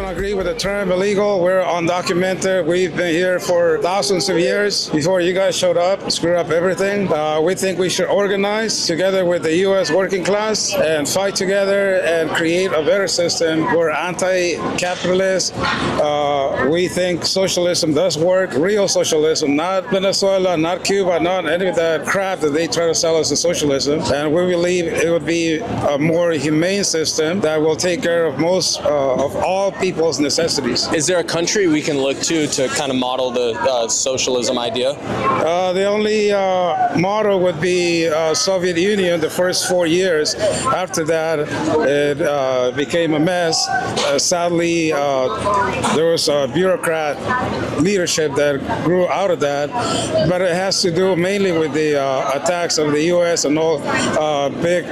don't agree with the term illegal. We're undocumented. We've been here for thousands of years before you guys showed up, screwed up everything. We think we should organize together with the U.S. working class and fight together and create a better system. We're anti-capitalist. We think socialism does work, real socialism, not Venezuela, not Cuba, not any of that crap that they try to sell us as socialism. And we believe it would be a more humane system that will take care of most of all people's necessities. Is there a country we can look to kind of model the socialism idea? The only model would be Soviet Union the first 4 years. After that, it became a mess. Sadly, there was a bureaucrat leadership that grew out of that, but it has to do mainly with the attacks of the U.S. and all big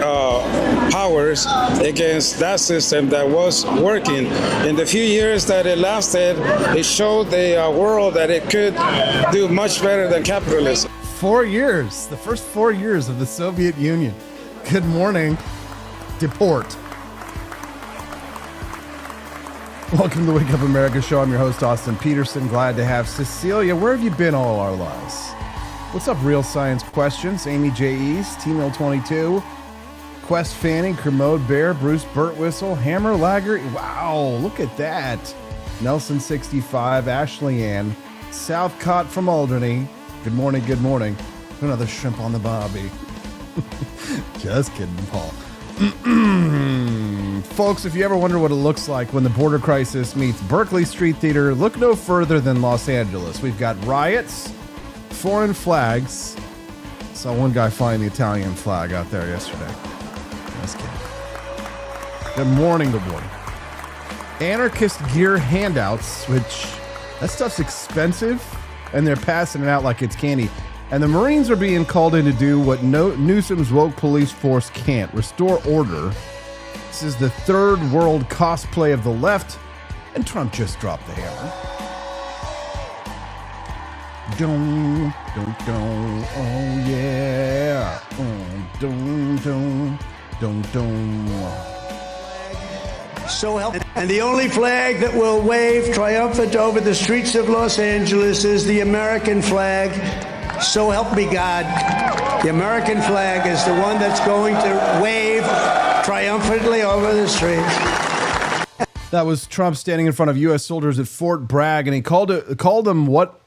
powers against that system that was working. In the few years that it lasted, it showed the world that it could do much better than capitalism. 4 years, the first 4 years of the Soviet Union. Good morning, Deport. Welcome to the Wake Up America show. I'm your host, Austin Peterson. Glad to have Cecilia. Where have you been all our lives? What's up, Real Science Questions? Amy J. East, T-Mill 22, Quest Fanning, Kermode Bear, Bruce Burtwhistle, Hammer Lager. Wow, look at that. Nelson 65, Ashley Ann, Southcott from Alderney. Good morning, good morning. Another shrimp on the bobby. Just kidding, Paul. Folks, if you ever wonder what it looks like when the border crisis meets Berkeley Street Theater, look no further than Los Angeles. We've got riots, foreign flags. Saw one guy flying the Italian flag out there yesterday. Just kidding. Good morning, good morning. Anarchist gear handouts, which that stuff's expensive, and they're passing it out like it's candy. And the Marines are being called in to do what Newsom's woke police force can't, restore order. This is the third world cosplay of the left, and Trump just dropped the hammer. Dun, dun, dun, oh yeah. Dun, dun, dun, dun. So help. And the only flag that will wave triumphant over the streets of Los Angeles is the American flag. So help me God. The American flag is the one that's going to wave triumphantly over the streets. That was Trump standing in front of U.S. soldiers at Fort Bragg, and he called them what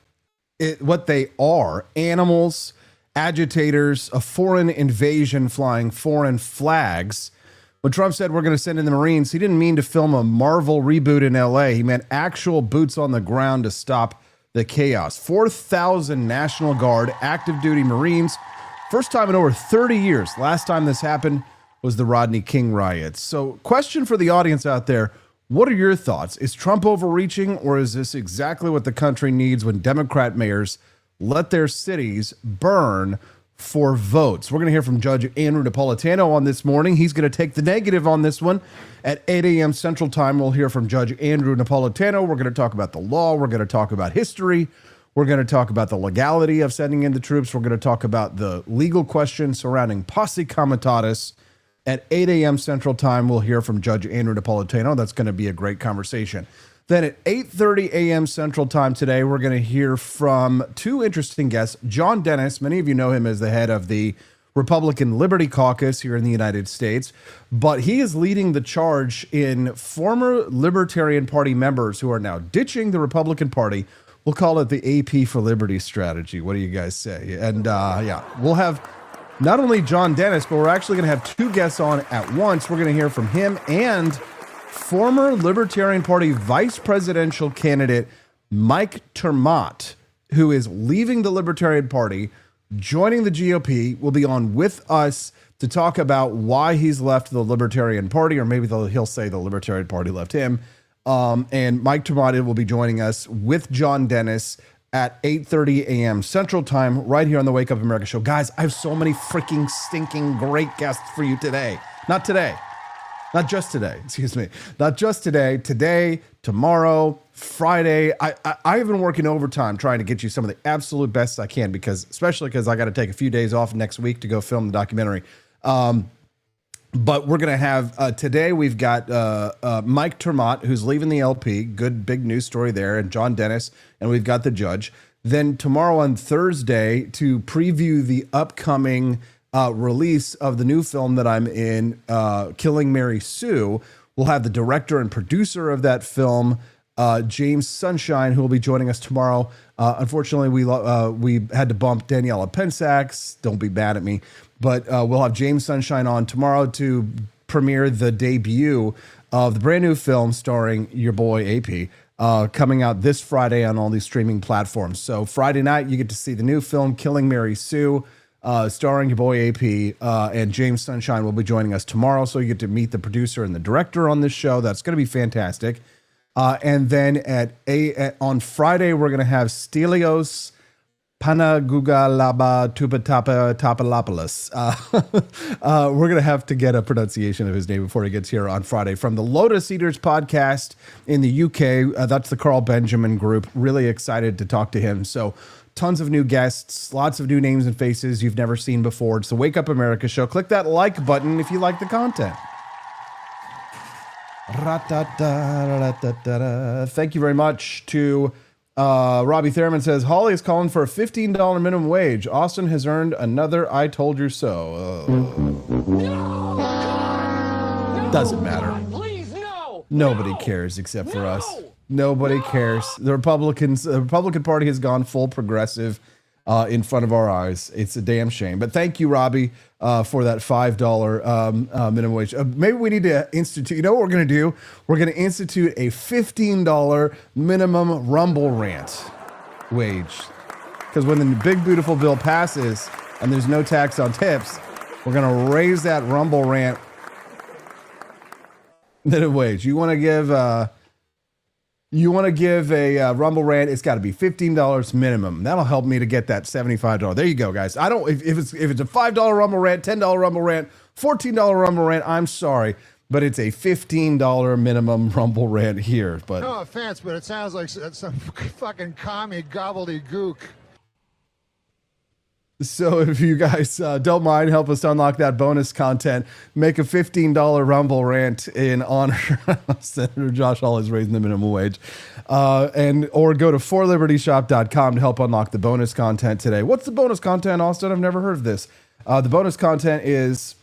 they are: animals, agitators, a foreign invasion flying foreign flags. When Trump said we're going to send in the Marines, he didn't mean to film a Marvel reboot in L.A. He meant actual boots on the ground to stop the chaos. 4,000 National Guard active duty Marines. First time in over 30 years. Last time this happened was the Rodney King riots. So question for the audience out there. What are your thoughts? Is Trump overreaching, or is this exactly what the country needs when Democrat mayors let their cities burn for votes? We're going to hear from Judge Andrew Napolitano on this morning. He's going to take the negative on this one. At 8 a.m. Central Time, we'll hear from Judge Andrew Napolitano. We're going to talk about the law. We're going to talk about history. We're going to talk about the legality of sending in the troops. We're going to talk about the legal questions surrounding posse comitatus. At 8 a.m. Central Time, we'll hear from Judge Andrew Napolitano. That's going to be a great conversation. Then at 8:30 a.m. Central Time today, we're going to hear from two interesting guests. John Dennis, many of you know him as the head of the Republican Liberty Caucus here in the United States, but he is leading the charge in former Libertarian Party members who are now ditching the Republican Party. We'll call it the AP for Liberty strategy. What do you guys say? And we'll have not only John Dennis, but we're actually going to have two guests on at once. We're going to hear from him and former Libertarian Party vice presidential candidate Mike Termott, who is leaving the Libertarian Party, joining the GOP, will be on with us to talk about why he's left the Libertarian Party, or maybe he'll say the Libertarian Party left him. And Mike Termott will be joining us with John Dennis at 8:30 a.m. Central Time right here on the Wake Up America show. Guys, I have so many freaking stinking great guests for you today. Not just today, today, tomorrow, Friday. I've been working overtime trying to get you some of the absolute best I can, especially because I got to take a few days off next week to go film the documentary. But we're going to have today we've got Mike Termott, who's leaving the LP. Good big news story there. And John Dennis. And we've got the judge. Then tomorrow on Thursday to preview the upcoming release of the new film that I'm in, Killing Mary Sue, we'll have the director and producer of that film, James Sunshine, who will be joining us tomorrow. Unfortunately, we had to bump Daniela Pensax. Don't be mad at me. But we'll have James Sunshine on tomorrow to premiere the debut of the brand new film starring your boy AP, coming out this Friday on all these streaming platforms. So Friday night, you get to see the new film, Killing Mary Sue, starring your boy AP, and James Sunshine will be joining us tomorrow. So you get to meet the producer and the director on this show. That's going to be fantastic. And then on Friday, we're going to have Stelios Panagugalaba Tapalopoulos. We're going to have to get a pronunciation of his name before he gets here on Friday from the Lotus Eaters podcast in the UK. That's the Carl Benjamin group. Really excited to talk to him. So tons of new guests, lots of new names and faces you've never seen before. It's the Wake Up America show. Click that like button if you like the content. Thank you very much to Robbie Thurman says, Holly is calling for a $15 minimum wage. Austin has earned another I told you so. Doesn't matter. Please, no. Nobody cares except for us. Nobody cares. The Republican Party has gone full progressive in front of our eyes. It's a damn shame. But thank you, Robbie, for that $5 minimum wage. Maybe we need to institute, you know what we're going to do? We're going to institute a $15 minimum Rumble rant wage. Because when the big, beautiful bill passes and there's no tax on tips, we're going to raise that Rumble rant minimum wage. You want to give a Rumble rant, it's got to be $15 minimum. That'll help me to get that $75. There you go, guys. I don't, if it's a $5 Rumble rant, $10 Rumble rant, $14 Rumble rant, I'm sorry, but it's a $15 minimum Rumble rant here. But no offense, but it sounds like some fucking commie gobbledygook. So if you guys don't mind, help us unlock that bonus content. Make a $15 Rumble rant in honor of Senator Josh Hawley is raising the minimum wage. Or go to forlibertyshop.com to help unlock the bonus content today. What's the bonus content, Austin? I've never heard of this. The bonus content is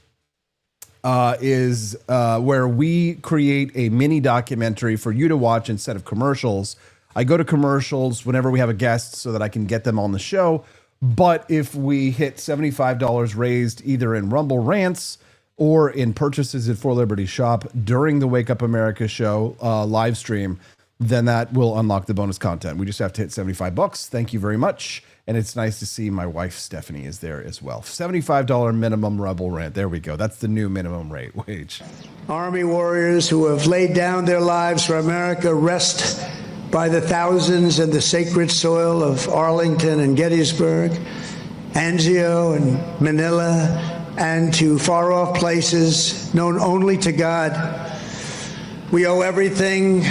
where we create a mini documentary for you to watch instead of commercials. I go to commercials whenever we have a guest so that I can get them on the show. But if we hit $75 raised either in Rumble rants or in purchases at For Liberty Shop during the Wake Up America show live stream, then that will unlock the bonus content. We just have to hit $75. Thank you very much. And it's nice to see my wife, Stephanie, is there as well. $75 minimum Rumble rant. There we go. That's the new minimum rate wage. Army warriors who have laid down their lives for America rest by the thousands in the sacred soil of Arlington and Gettysburg, Anzio and Manila, and to far-off places known only to God. We owe everything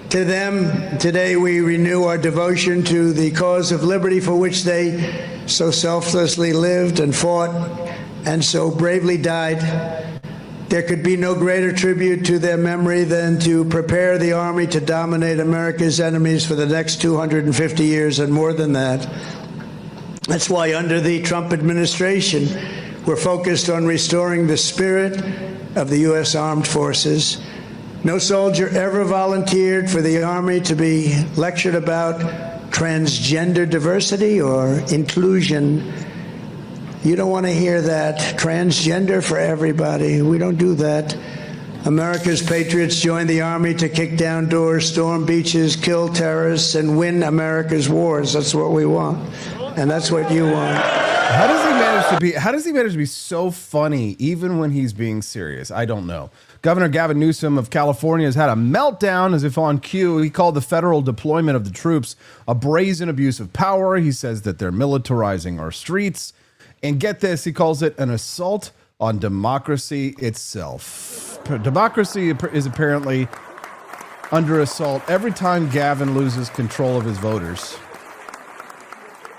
to them. Today we renew our devotion to the cause of liberty for which they so selflessly lived and fought and so bravely died. There could be no greater tribute to their memory than to prepare the Army to dominate America's enemies for the next 250 years and more than that. That's why under the Trump administration, we're focused on restoring the spirit of the U.S. Armed Forces. No soldier ever volunteered for the Army to be lectured about transgender diversity or inclusion. You don't want to hear that. Transgender for everybody. We don't do that. America's patriots joined the Army to kick down doors, storm beaches, kill terrorists, and win America's wars. That's what we want. And that's what you want. How does he manage to be so funny even when he's being serious? I don't know. Governor Gavin Newsom of California has had a meltdown as if on cue. He called the federal deployment of the troops a brazen abuse of power. He says that they're militarizing our streets. And get this, he calls it an assault on democracy itself. Democracy is apparently under assault every time Gavin loses control of his voters.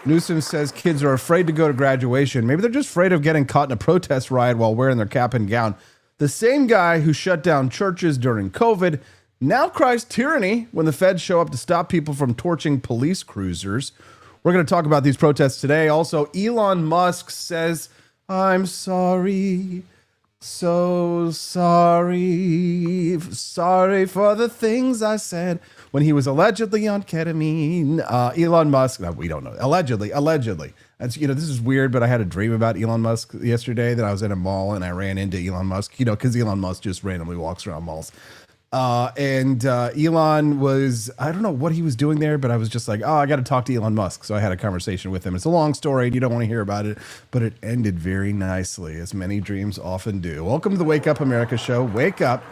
Newsom says kids are afraid to go to graduation. Maybe they're just afraid of getting caught in a protest riot while wearing their cap and gown. The same guy who shut down churches during COVID now cries tyranny when the feds show up to stop people from torching police cruisers. We're going to talk about these protests today. Also, Elon Musk says, I'm sorry, so sorry, sorry for the things I said when he was allegedly on ketamine. Elon Musk, no, we don't know, allegedly. That's, this is weird, but I had a dream about Elon Musk yesterday that I was in a mall and I ran into Elon Musk, because Elon Musk just randomly walks around malls. And Elon was, I don't know what he was doing there, but I was just like, I got to talk to Elon Musk. So I had a conversation with him. It's a long story and you don't want to hear about it, but it ended very nicely, as many dreams often do. Welcome to the Wake Up America show. Wake up.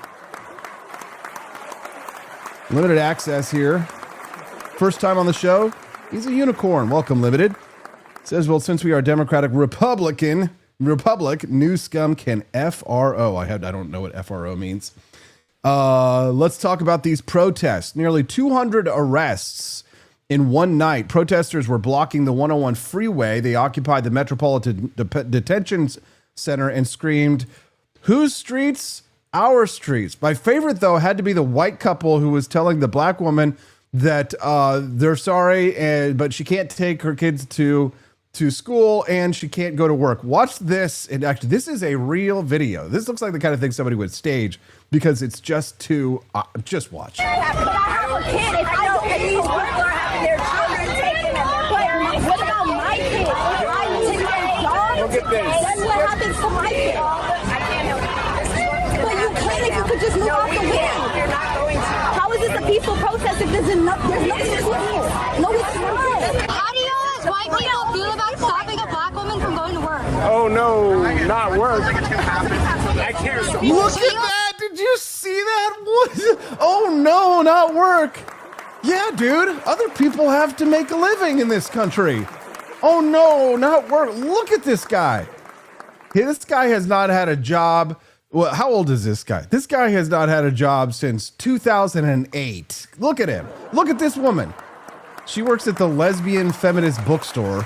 Limited access here. First time on the show. He's a unicorn. Welcome, Limited. Says, well, since we are Democratic Republic, new scum can FRO. I don't know what FRO means. Let's talk about these protests. Nearly 200 arrests in one night. Protesters were blocking the 101 freeway. They occupied the Metropolitan Detention Center and screamed, whose streets? Our streets. My favorite, though, had to be the white couple who was telling the black woman that they're sorry, but she can't take her kids to school and she can't go to work. Watch this. And actually, this is a real video. This looks like the kind of thing somebody would stage because it's just too, just watch. But I have a kid. If I don't, and these people are having their children taken and they're playing. What about my kids? I take my dog. That's what happens to my kids. I can't help it. But you can if you could just move out the way. You're not going to. How is this a peaceful protest if there's nothing to here? No, it's not. How do you as white people feel about stopping a black woman from going to work? Oh no, not work. I care so much. Look at that. Did you see that? What? Oh no, not work. Yeah, dude. Other people have to make a living in this country. Oh no, not work. Look at this guy. This guy has not had a job. Well, how old is this guy? This guy has not had a job since 2008. Look at him. Look at this woman. She works at the lesbian feminist bookstore.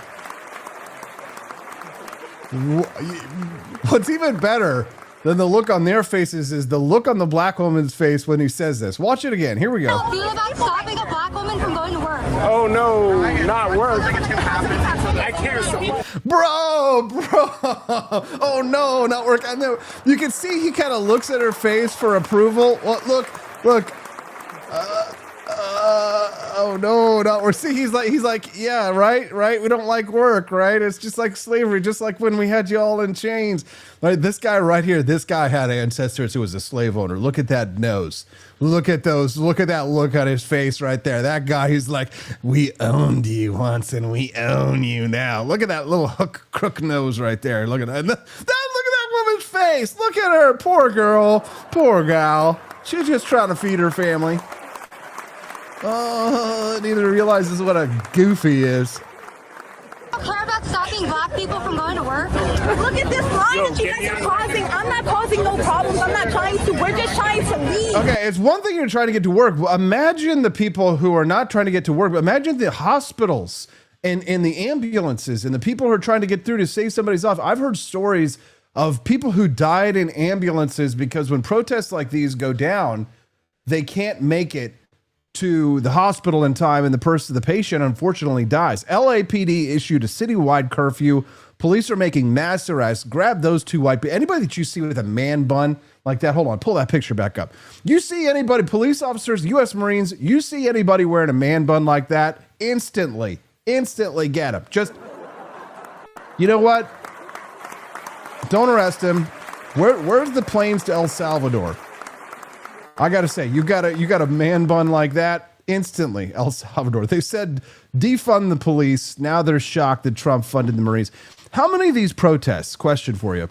What's even better than the look on their faces is the look on the black woman's face when he says this. Watch it again. Here we go. How do you feel about stopping a black woman from going to work? Oh no, not work. I care so much. Bro. Oh no, not work. I know. You can see he kind of looks at her face for approval. Well, look. Oh no, not work. See, he's like, yeah, right. We don't like work, right? It's just like slavery, just like when we had you all in chains. Right, this guy right here, this guy had ancestors who was a slave owner. Look at that nose. Look at those. Look at that look on his face right there. That guy, he's like, we owned you once and we own you now. Look at that little crook nose right there. Look at that. Look at that woman's face. Look at her. Poor girl. Poor gal. She's just trying to feed her family. Oh, neither realizes what a goofy is. Do you care about stopping black people from going to work? Look at this line that you guys are causing. I'm not causing no problems. I'm not trying to. We're just trying to leave. Okay, it's one thing you're trying to get to work. Imagine the people who are not trying to get to work. Imagine the hospitals and the ambulances and the people who are trying to get through to save somebody's life. I've heard stories of people who died in ambulances because when protests like these go down, they can't make it to the hospital in time, and the patient unfortunately dies. LAPD issued a citywide curfew. Police are making mass arrests. Grab those two white people. Anybody that you see with a man bun like that, hold on, pull that picture back up. You see anybody, police officers, U.S. Marines, you see anybody wearing a man bun like that, instantly get him. Just, you know what? Don't arrest him. Where's the planes to El Salvador? I got to say, you got a man bun like that, instantly, El Salvador. They said defund the police. Now they're shocked that Trump funded the Marines. How many of these protests, question for you,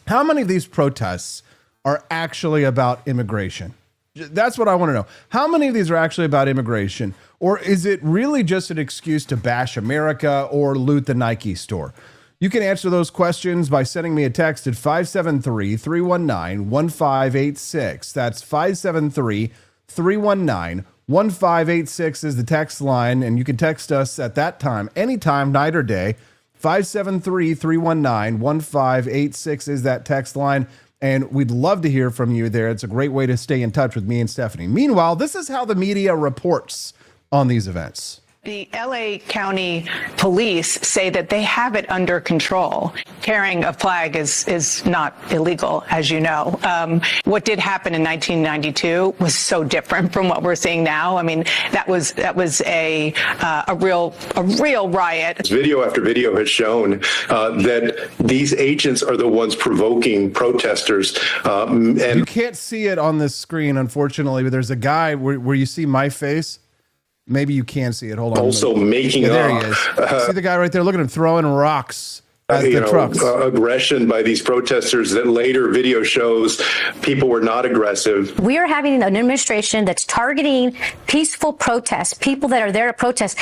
how many of these protests are actually about immigration? That's what I want to know. How many of these are actually about immigration? Or is it really just an excuse to bash America or loot the Nike store? You can answer those questions by sending me a text at 573-319-1586. That's 573-319-1586 is the text line, and you can text us at that time, anytime, night or day. 573-319-1586 is that text line. And we'd love to hear from you there. It's a great way to stay in touch with me and Stephanie. Meanwhile, this is how the media reports on these events. The LA County Police say that they have it under control. Carrying a flag is not illegal, as you know. What did happen in 1992 was so different from what we're seeing now. I mean, that was a real riot. Video after video has shown that these agents are the ones provoking protesters. And you can't see it on this screen, unfortunately, but there's a guy where you see my face. Maybe you can see it. Hold on. Also making there he is. See the guy right there? Look at him throwing rocks at the trucks. Aggression by these protesters that later video shows people were not aggressive. We are having an administration that's targeting peaceful protests, people that are there to protest.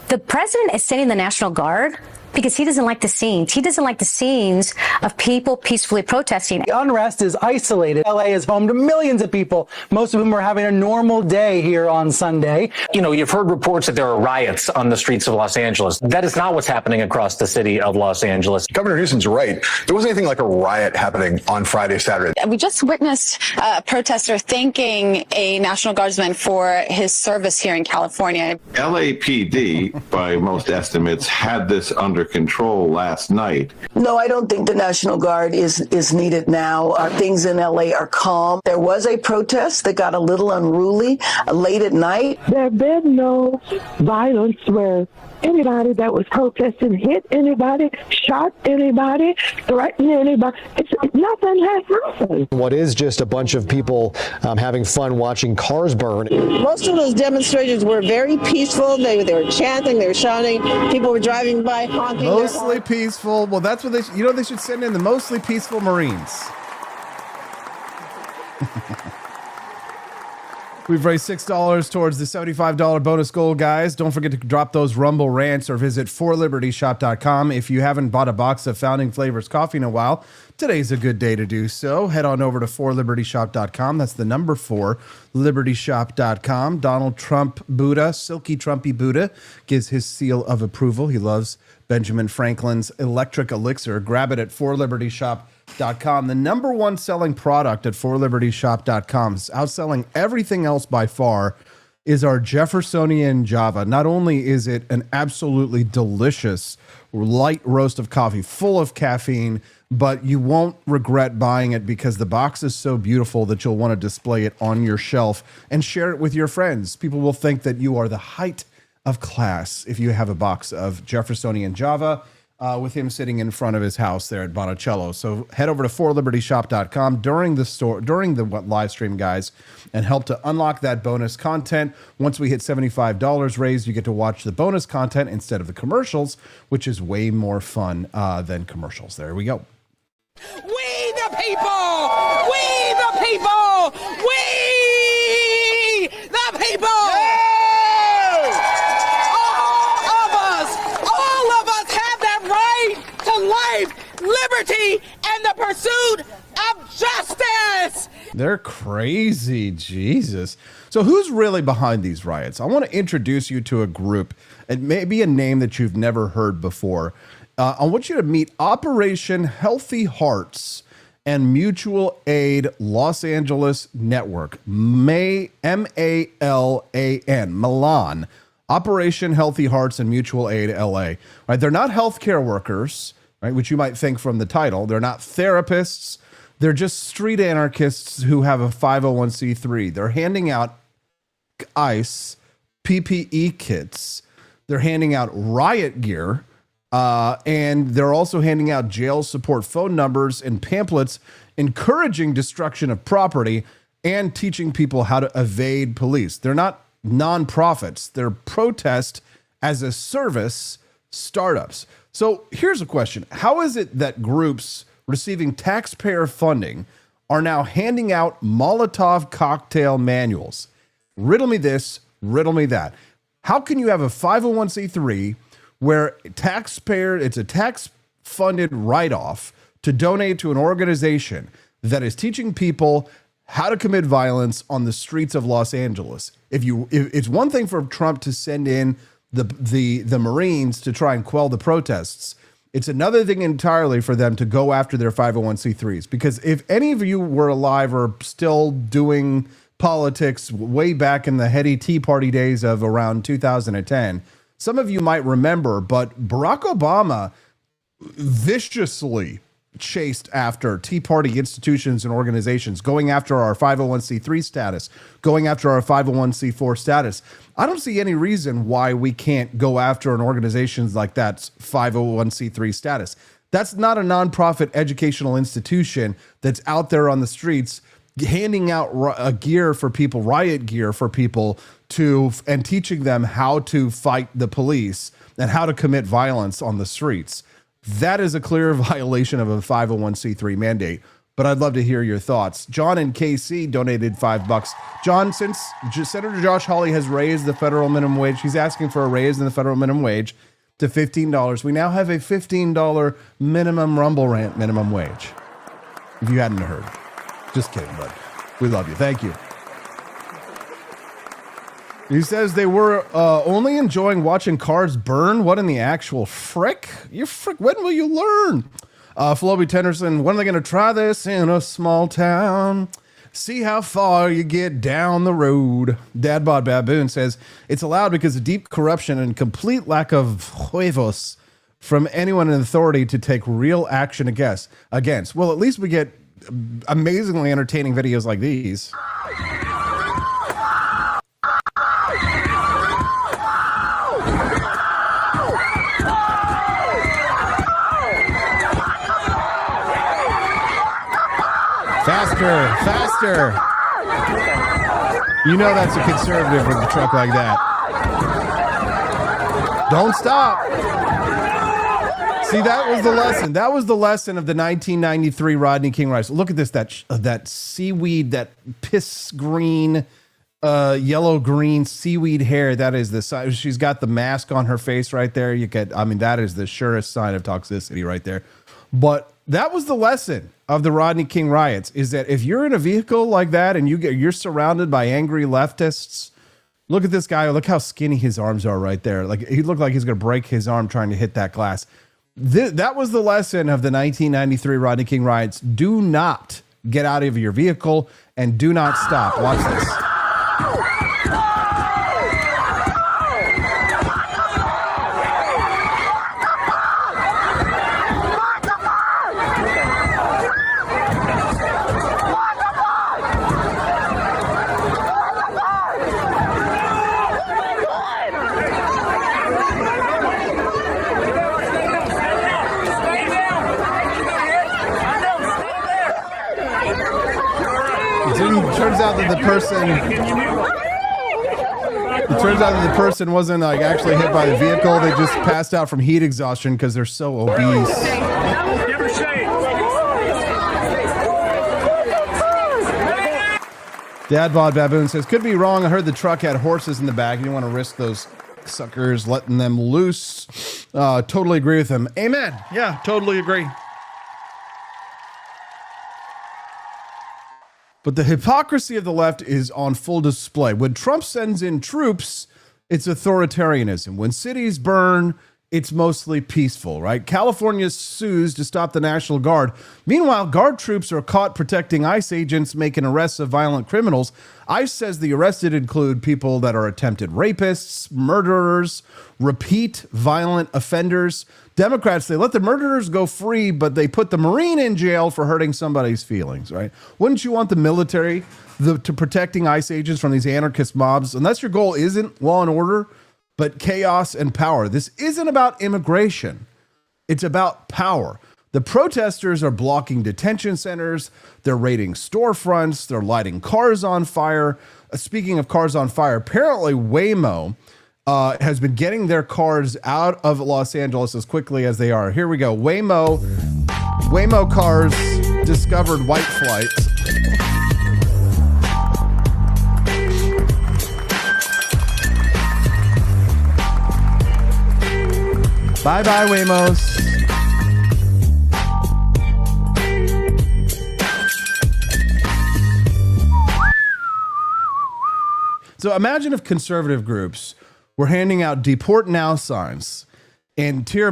The president is sending the National Guard because he doesn't like the scenes. He doesn't like the scenes of people peacefully protesting. The unrest is isolated. LA is home to millions of people, most of whom are having a normal day here on Sunday. You know, you've heard reports that there are riots on the streets of Los Angeles. That is not what's happening across the city of Los Angeles. Governor Newsom's right. There wasn't anything like a riot happening on Friday, Saturday. We just witnessed a protester thanking a National Guardsman for his service here in California. LAPD, by most estimates, had this under control last night. No, I don't think the National Guard is needed now. Things in LA are calm. There was a protest that got a little unruly late at night. There have been no violence where anybody that was protesting hit anybody, shot anybody, threatened anybody. Nothing has happened. What is just a bunch of people having fun watching cars burn. Most of those demonstrations were very peaceful. They were chanting, they were shouting. People were driving by, honking. Mostly peaceful. Well, that's what they they should send in the mostly peaceful Marines. We've raised $6 towards the $75 bonus goal, guys. Don't forget to drop those Rumble rants or visit forlibertyshop.com. If you haven't bought a box of Founding Flavors coffee in a while, today's a good day to do so. Head on over to forlibertyshop.com. That's the number 4, libertyshop.com. Donald Trump Buddha, Silky Trumpy Buddha, gives his seal of approval. He loves Benjamin Franklin's electric elixir. Grab it at forlibertyshop.com. The number 1 selling product at forlibertyshop.com, is outselling everything else by far, is our Jeffersonian Java. Not only is it an absolutely delicious light roast of coffee full of caffeine, but you won't regret buying it because the box is so beautiful that you'll want to display it on your shelf and share it with your friends. People will think that you are the height of class if you have a box of Jeffersonian Java. With him sitting in front of his house there at Monticello. So head over to forlibertyshop.com during the live stream, guys, and help to unlock that bonus content. Once we hit $75 raised, you get to watch the bonus content instead of the commercials, which is way more fun than commercials. There we go. We the people! We the people! We the people! Yeah! Life, liberty, and the pursuit of justice. They're crazy, Jesus. So who's really behind these riots? I want to introduce you to a group. It may be a name that you've never heard before. I want you to meet Operation Healthy Hearts and Mutual Aid Los Angeles Network. M-A-L-A-N, Milan. Operation Healthy Hearts and Mutual Aid LA. Right? They're not healthcare workers, right, which you might think from the title. They're not therapists. They're just street anarchists who have a 501c3. They're handing out ICE PPE kits. They're handing out riot gear. And they're also handing out jail support phone numbers and pamphlets encouraging destruction of property and teaching people how to evade police. They're not nonprofits. They're protest as a service startups. So here's a question. How is it that groups receiving taxpayer funding are now handing out Molotov cocktail manuals? Riddle me this, riddle me that. How can you have a 501c3 where it's a tax-funded write-off to donate to an organization that is teaching people how to commit violence on the streets of Los Angeles? If it's one thing for Trump to send in the Marines to try and quell the protests. It's another thing entirely for them to go after their 501c3s. Because if any of you were alive or still doing politics way back in the heady Tea Party days of around 2010, some of you might remember, but Barack Obama viciously chased after Tea Party institutions and organizations, going after our 501c3 status, going after our 501c4 status. I don't see any reason why we can't go after an organization like that's 501c3 status. That's not a nonprofit educational institution that's out there on the streets handing out gear for people, riot gear for people and teaching them how to fight the police and how to commit violence on the streets. That is a clear violation of a 501c3 mandate, but I'd love to hear your thoughts. John in KC donated $5. John, since Senator Josh Hawley has raised the federal minimum wage, he's asking for a raise in the federal minimum wage to $15. We now have a $15 minimum Rumble Rant minimum wage. If you hadn't heard. Just kidding, bud. We love you. Thank you. He says they were only enjoying watching cars burn. What in the actual frick? When will you learn? Floby Tenderson, when are they going to try this in a small town? See how far you get down the road. Dadbod Baboon says it's allowed because of deep corruption and complete lack of huevos from anyone in authority to take real action against. Well, at least we get amazingly entertaining videos like these. Faster. You know that's a conservative with a truck like that. Don't stop. See, that was the lesson. That was the lesson of the 1993 Rodney King riots. Look at this, that seaweed, that piss green, yellow-green seaweed hair. That is the sign. She's got the mask on her face right there. That is the surest sign of toxicity right there. But that was the lesson of the Rodney King riots, is that if you're in a vehicle like that and you're surrounded by angry leftists, look at this guy. Look how skinny his arms are right there. Like, he looked like he's going to break his arm trying to hit that glass. That was the lesson of the 1993 Rodney King riots. Do not get out of your vehicle and do not stop. Watch this. Turns out that the person wasn't like actually hit by the vehicle. They just passed out from heat exhaustion because they're so obese. Dadbod Baboon says, could be wrong. I heard the truck had horses in the back. You don't want to risk those suckers letting them loose. Totally agree with him. Amen. Yeah, totally agree. But the hypocrisy of the left is on full display. When Trump sends in troops, it's authoritarianism. When cities burn, it's mostly peaceful, right? California sues to stop the National Guard. Meanwhile, Guard troops are caught protecting ICE agents making arrests of violent criminals. ICE says the arrested include people that are attempted rapists, murderers, repeat violent offenders. Democrats, they let the murderers go free, but they put the Marine in jail for hurting somebody's feelings, right? Wouldn't you want the military to protecting ICE agents from these anarchist mobs? Unless your goal isn't law and order, but chaos and power. This isn't about immigration. It's about power. The protesters are blocking detention centers. They're raiding storefronts. They're lighting cars on fire. Speaking of cars on fire, apparently Waymo has been getting their cars out of Los Angeles as quickly as they are. Here we go. Waymo cars discovered white flight. Bye-bye, Waymos. So imagine if conservative groups were handing out deport now signs and tear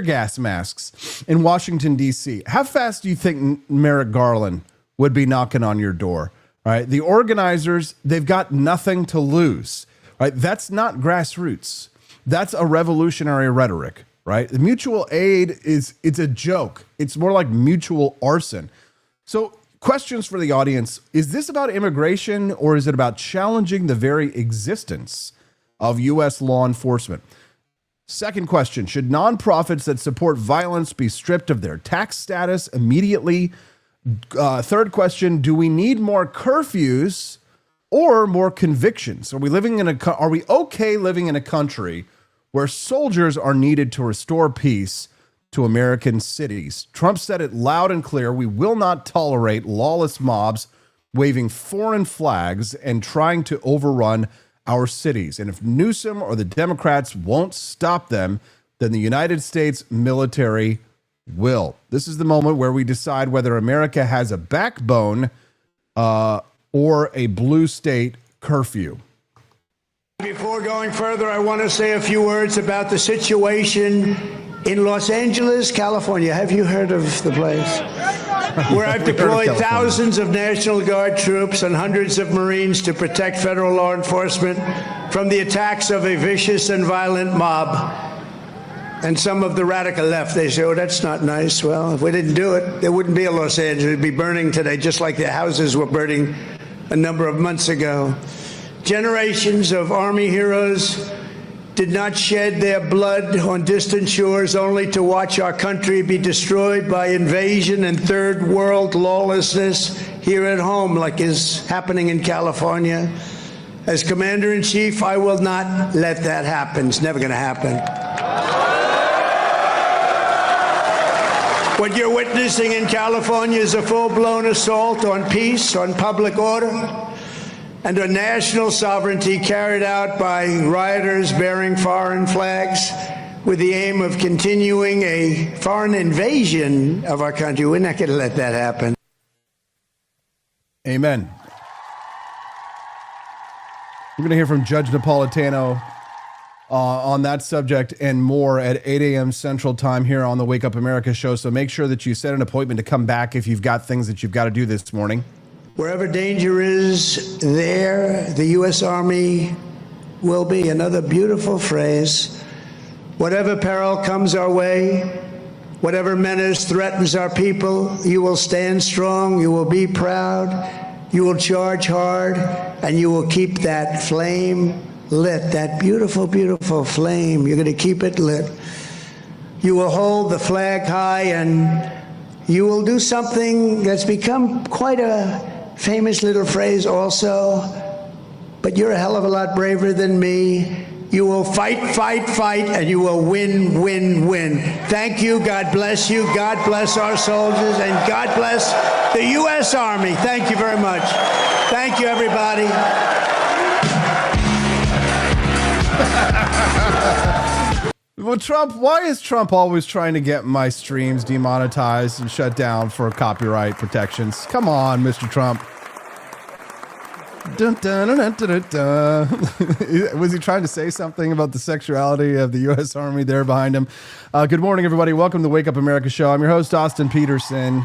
gas masks in Washington, D.C., how fast do you think Merrick Garland would be knocking on your door? All right. The organizers, they've got nothing to lose. Right. That's not grassroots. That's a revolutionary rhetoric. Right. The mutual aid it's a joke. It's more like mutual arson. So questions for the audience. Is this about immigration or is it about challenging the very existence of U.S. law enforcement? Second question, should nonprofits that support violence be stripped of their tax status immediately? Third question, do we need more curfews or more convictions? Are we okay living in a country where soldiers are needed to restore peace to American cities? Trump said it loud and clear. We will not tolerate lawless mobs waving foreign flags and trying to overrun our cities. And if Newsom or the Democrats won't stop them, then the United States military will. This is the moment where we decide whether America has a backbone or a blue state curfew. Before going further, I want to say a few words about the situation in Los Angeles, California. Have you heard of the place? Where I've deployed thousands of National Guard troops and hundreds of Marines to protect federal law enforcement from the attacks of a vicious and violent mob. And some of the radical left, they say, oh, that's not nice. Well, if we didn't do it, there wouldn't be a Los Angeles. It'd be burning today, just like the houses were burning a number of months ago. Generations of Army heroes did not shed their blood on distant shores only to watch our country be destroyed by invasion and third world lawlessness here at home, like is happening in California. As Commander-in-Chief, I will not let that happen. It's never going to happen. What you're witnessing in California is a full-blown assault on peace, on public order, and on national sovereignty carried out by rioters bearing foreign flags with the aim of continuing a foreign invasion of our country. We're not going to let that happen. Amen. We're going to hear from Judge Napolitano on that subject and more at 8 a.m. Central Time here on the Wake Up America show. So make sure that you set an appointment to come back if you've got things that you've got to do this morning. Wherever danger is, there the U.S. Army will be. Another beautiful phrase. Whatever peril comes our way, whatever menace threatens our people, you will stand strong, you will be proud, you will charge hard, and you will keep that flame lit, that beautiful, beautiful flame. You're going to keep it lit. You will hold the flag high, and you will do something that's become quite a famous little phrase also, but you're a hell of a lot braver than me. You will fight, fight, fight, and you will win, win, win. Thank you. God bless you. God bless our soldiers, and God bless the U.S. Army. Thank you very much. Thank you, everybody. Well, Trump, why is Trump always trying to get my streams demonetized and shut down for copyright protections? Come on, Mr. Trump. Dun, dun, dun, dun, dun, dun. Was he trying to say something about the sexuality of the U.S. Army there behind him? Good morning, everybody. Welcome to the Wake Up America show. I'm your host, Austin Peterson.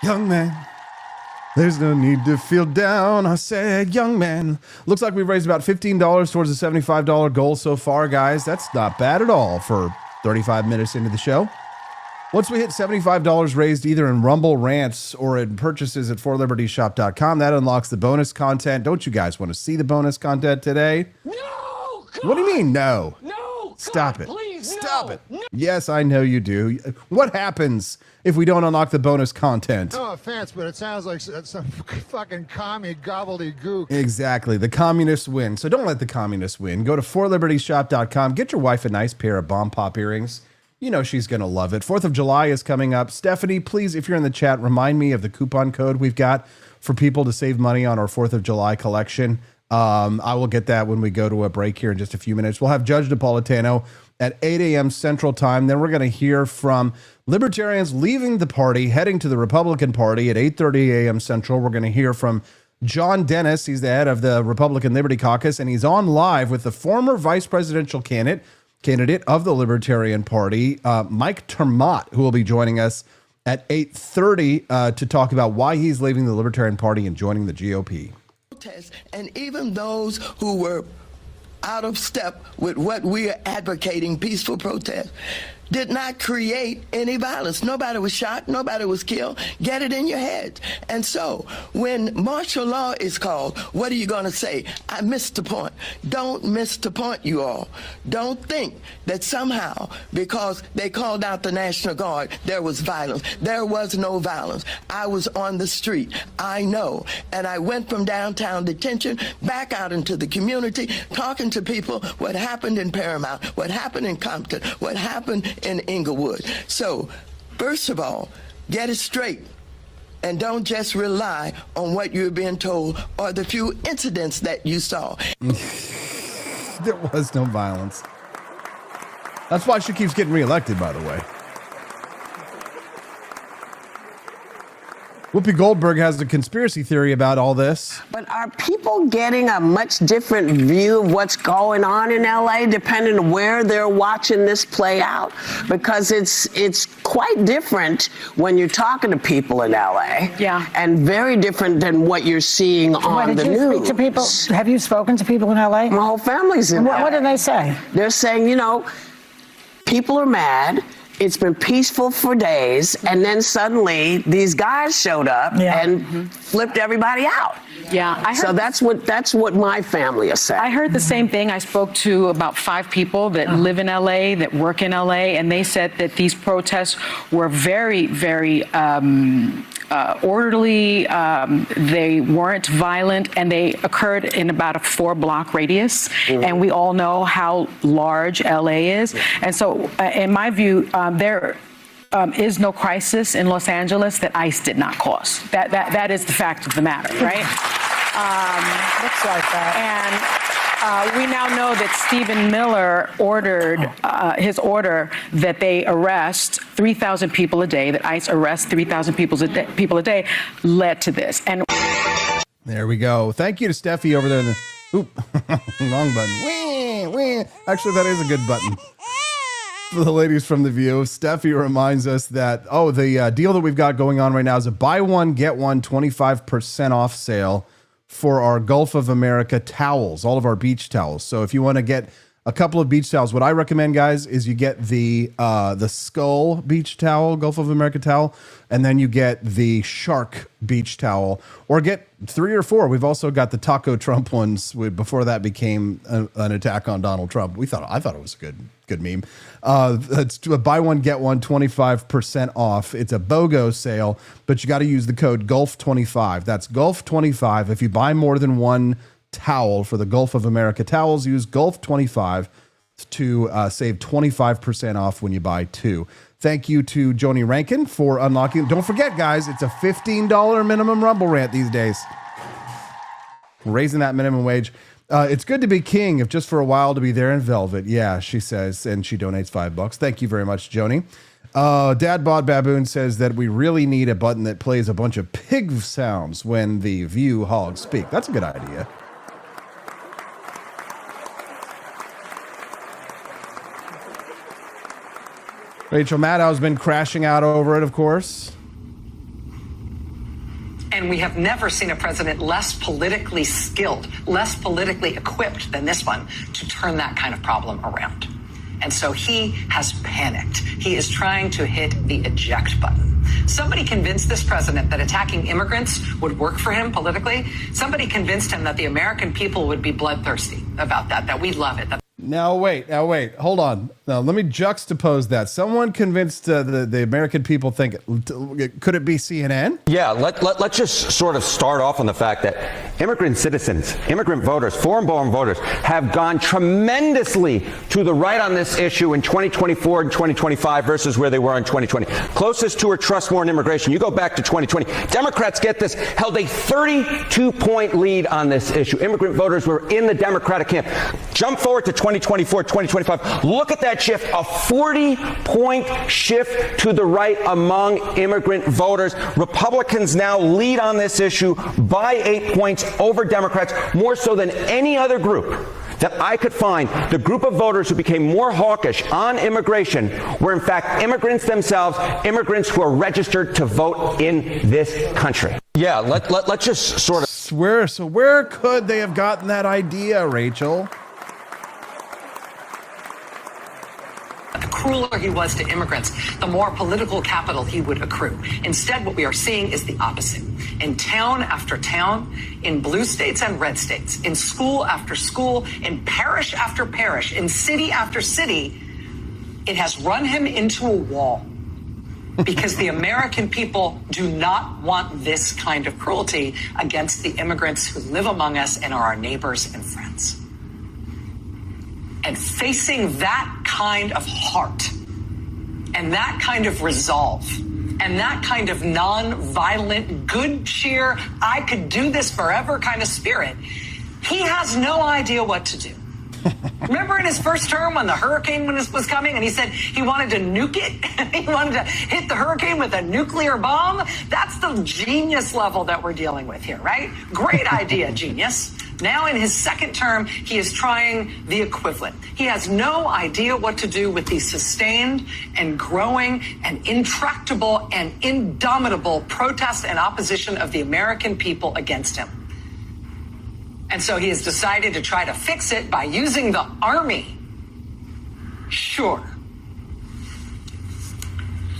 Young man, there's no need to feel down. I said, young man. Looks like we've raised about $15 towards the $75 goal so far, guys. That's not bad at all for 35 minutes into the show. Once we hit $75 raised either in Rumble Rants or in purchases at forlibertyshop.com, that unlocks the bonus content. Don't you guys want to see the bonus content today? No! God, what do you mean, no? No! Stop God, it. Please, Stop no, it. No. Yes, I know you do. What happens if we don't unlock the bonus content? No offense, but it sounds like some fucking commie gobbledygook. Exactly. The communists win. So don't let the communists win. Go to forlibertyshop.com. Get your wife a nice pair of bomb pop earrings. You know she's going to love it. 4th of July is coming up. Stephanie, please, if you're in the chat, remind me of the coupon code we've got for people to save money on our 4th of July collection. I will get that when we go to a break here in just a few minutes. We'll have Judge Napolitano at 8 a.m. Central Time. Then we're going to hear from Libertarians leaving the party, heading to the Republican Party at 8:30 a.m. Central. We're going to hear from John Dennis. He's the head of the Republican Liberty Caucus, and he's on live with the former vice presidential candidate candidate of the Libertarian Party, Mike Termott, who will be joining us at 8:30 to talk about why he's leaving the Libertarian Party and joining the GOP. And even those who were out of step with what we are advocating, peaceful protest, did not create any violence. Nobody was shot. Nobody was killed. Get it in your head. And so when martial law is called, what are you going to say? I missed the point. Don't miss the point, you all. Don't think that somehow because they called out the National Guard, there was violence. There was no violence. I was on the street. I know. And I went from downtown detention back out into the community, talking to people what happened in Paramount, what happened in Compton, what happened in Inglewood. So, first of all, get it straight and don't just rely on what you're being told or the few incidents that you saw. There was no violence. That's why she keeps getting reelected, by the way. Whoopi Goldberg has a conspiracy theory about all this. But are people getting a much different view of what's going on in LA depending on where they're watching this play out? Because it's quite different when you're talking to people in LA. Yeah. And very different than what you're seeing on the news. Did you speak to people? Have you spoken to people in LA? My whole family's in LA. What do they say? They're saying, people are mad. It's been peaceful for days, and then suddenly these guys showed up and flipped everybody out. Yeah, I heard. So that's what my family is saying. I heard the same thing. I spoke to about 5 people that live in LA, that work in LA, and they said that these protests were very, very orderly. They weren't violent, and they occurred in about a 4-block radius. And we all know how large LA is. And so, in my view, there is no crisis in Los Angeles that ICE did not cause. That is the fact of the matter, right? Looks like that. And we now know that Stephen Miller ordered his order that they arrest 3,000 people a day, that ICE arrests 3,000 people a day, led to this. And there we go. Thank you to Steffi over there in the wrong button. Wee, wee. Actually, that is a good button. For the ladies from The View, Steffi reminds us that, the deal that we've got going on right now is a buy one, get one 25% off sale for our Gulf of America towels, all of our beach towels. So if you want to get a couple of beach towels, what I recommend, guys, is you get the Skull beach towel, Gulf of America towel, and then you get the Shark beach towel, or get 3 or 4. We've also got the Taco Trump ones before that became an attack on Donald Trump. I thought it was a good meme. It's a buy one, get one 25% off. It's a BOGO sale, but you got to use the code GULF25. That's GULF25. If you buy more than one towel for the Gulf of America towels, use GULF25 to save 25% off when you buy 2. Thank you to Joni Rankin for unlocking. Don't forget, guys, it's a $15 minimum Rumble rant these days. Raising that minimum wage. It's good to be king, if just for a while, to be there in velvet. Yeah, she says, and she donates $5. Thank you very much, Joni. Dad Bod Baboon says that we really need a button that plays a bunch of pig sounds when the View hogs speak. That's a good idea. Rachel Maddow's been crashing out over it, of course. And we have never seen a president less politically skilled, less politically equipped than this one to turn that kind of problem around. And so he has panicked. He is trying to hit the eject button. Somebody convinced this president that attacking immigrants would work for him politically. Somebody convinced him that the American people would be bloodthirsty about that we'd love it. Now, wait. Hold on. Now, let me juxtapose that. Someone convinced the American people think, could it be CNN? Yeah, let's just sort of start off on the fact that immigrant citizens, immigrant voters, foreign-born voters have gone tremendously to the right on this issue in 2024 and 2025 versus where they were in 2020. Closest to or trust more in immigration. You go back to 2020. Democrats, get this, held a 32-point lead on this issue. Immigrant voters were in the Democratic camp. Jump forward to 2024, 2025. Look at that shift, a 40-point shift to the right among immigrant voters. Republicans now lead on this issue by 8 points over Democrats, more so than any other group that I could find the group of voters who became more hawkish on immigration were in fact immigrants themselves, immigrants who are registered to vote in this country. Yeah, let's just sort of... Where could they have gotten that idea, Rachel? The crueler he was to immigrants, the more political capital he would accrue. Instead, what we are seeing is the opposite. In town after town, in blue states and red states, in school after school, in parish after parish, in city after city, it has run him into a wall. Because the American people do not want this kind of cruelty against the immigrants who live among us and are our neighbors and friends. And facing that kind of heart and that kind of resolve and that kind of non-violent, good cheer, I could do this forever kind of spirit, he has no idea what to do. Remember in his first term when the hurricane was coming and he said he wanted to nuke it? He wanted to hit the hurricane with a nuclear bomb? That's the genius level that we're dealing with here, right? Great idea, genius. Now in his second term, he is trying the equivalent. He has no idea what to do with the sustained and growing and intractable and indomitable protest and opposition of the American people against him. And so he has decided to try to fix it by using the army. Sure.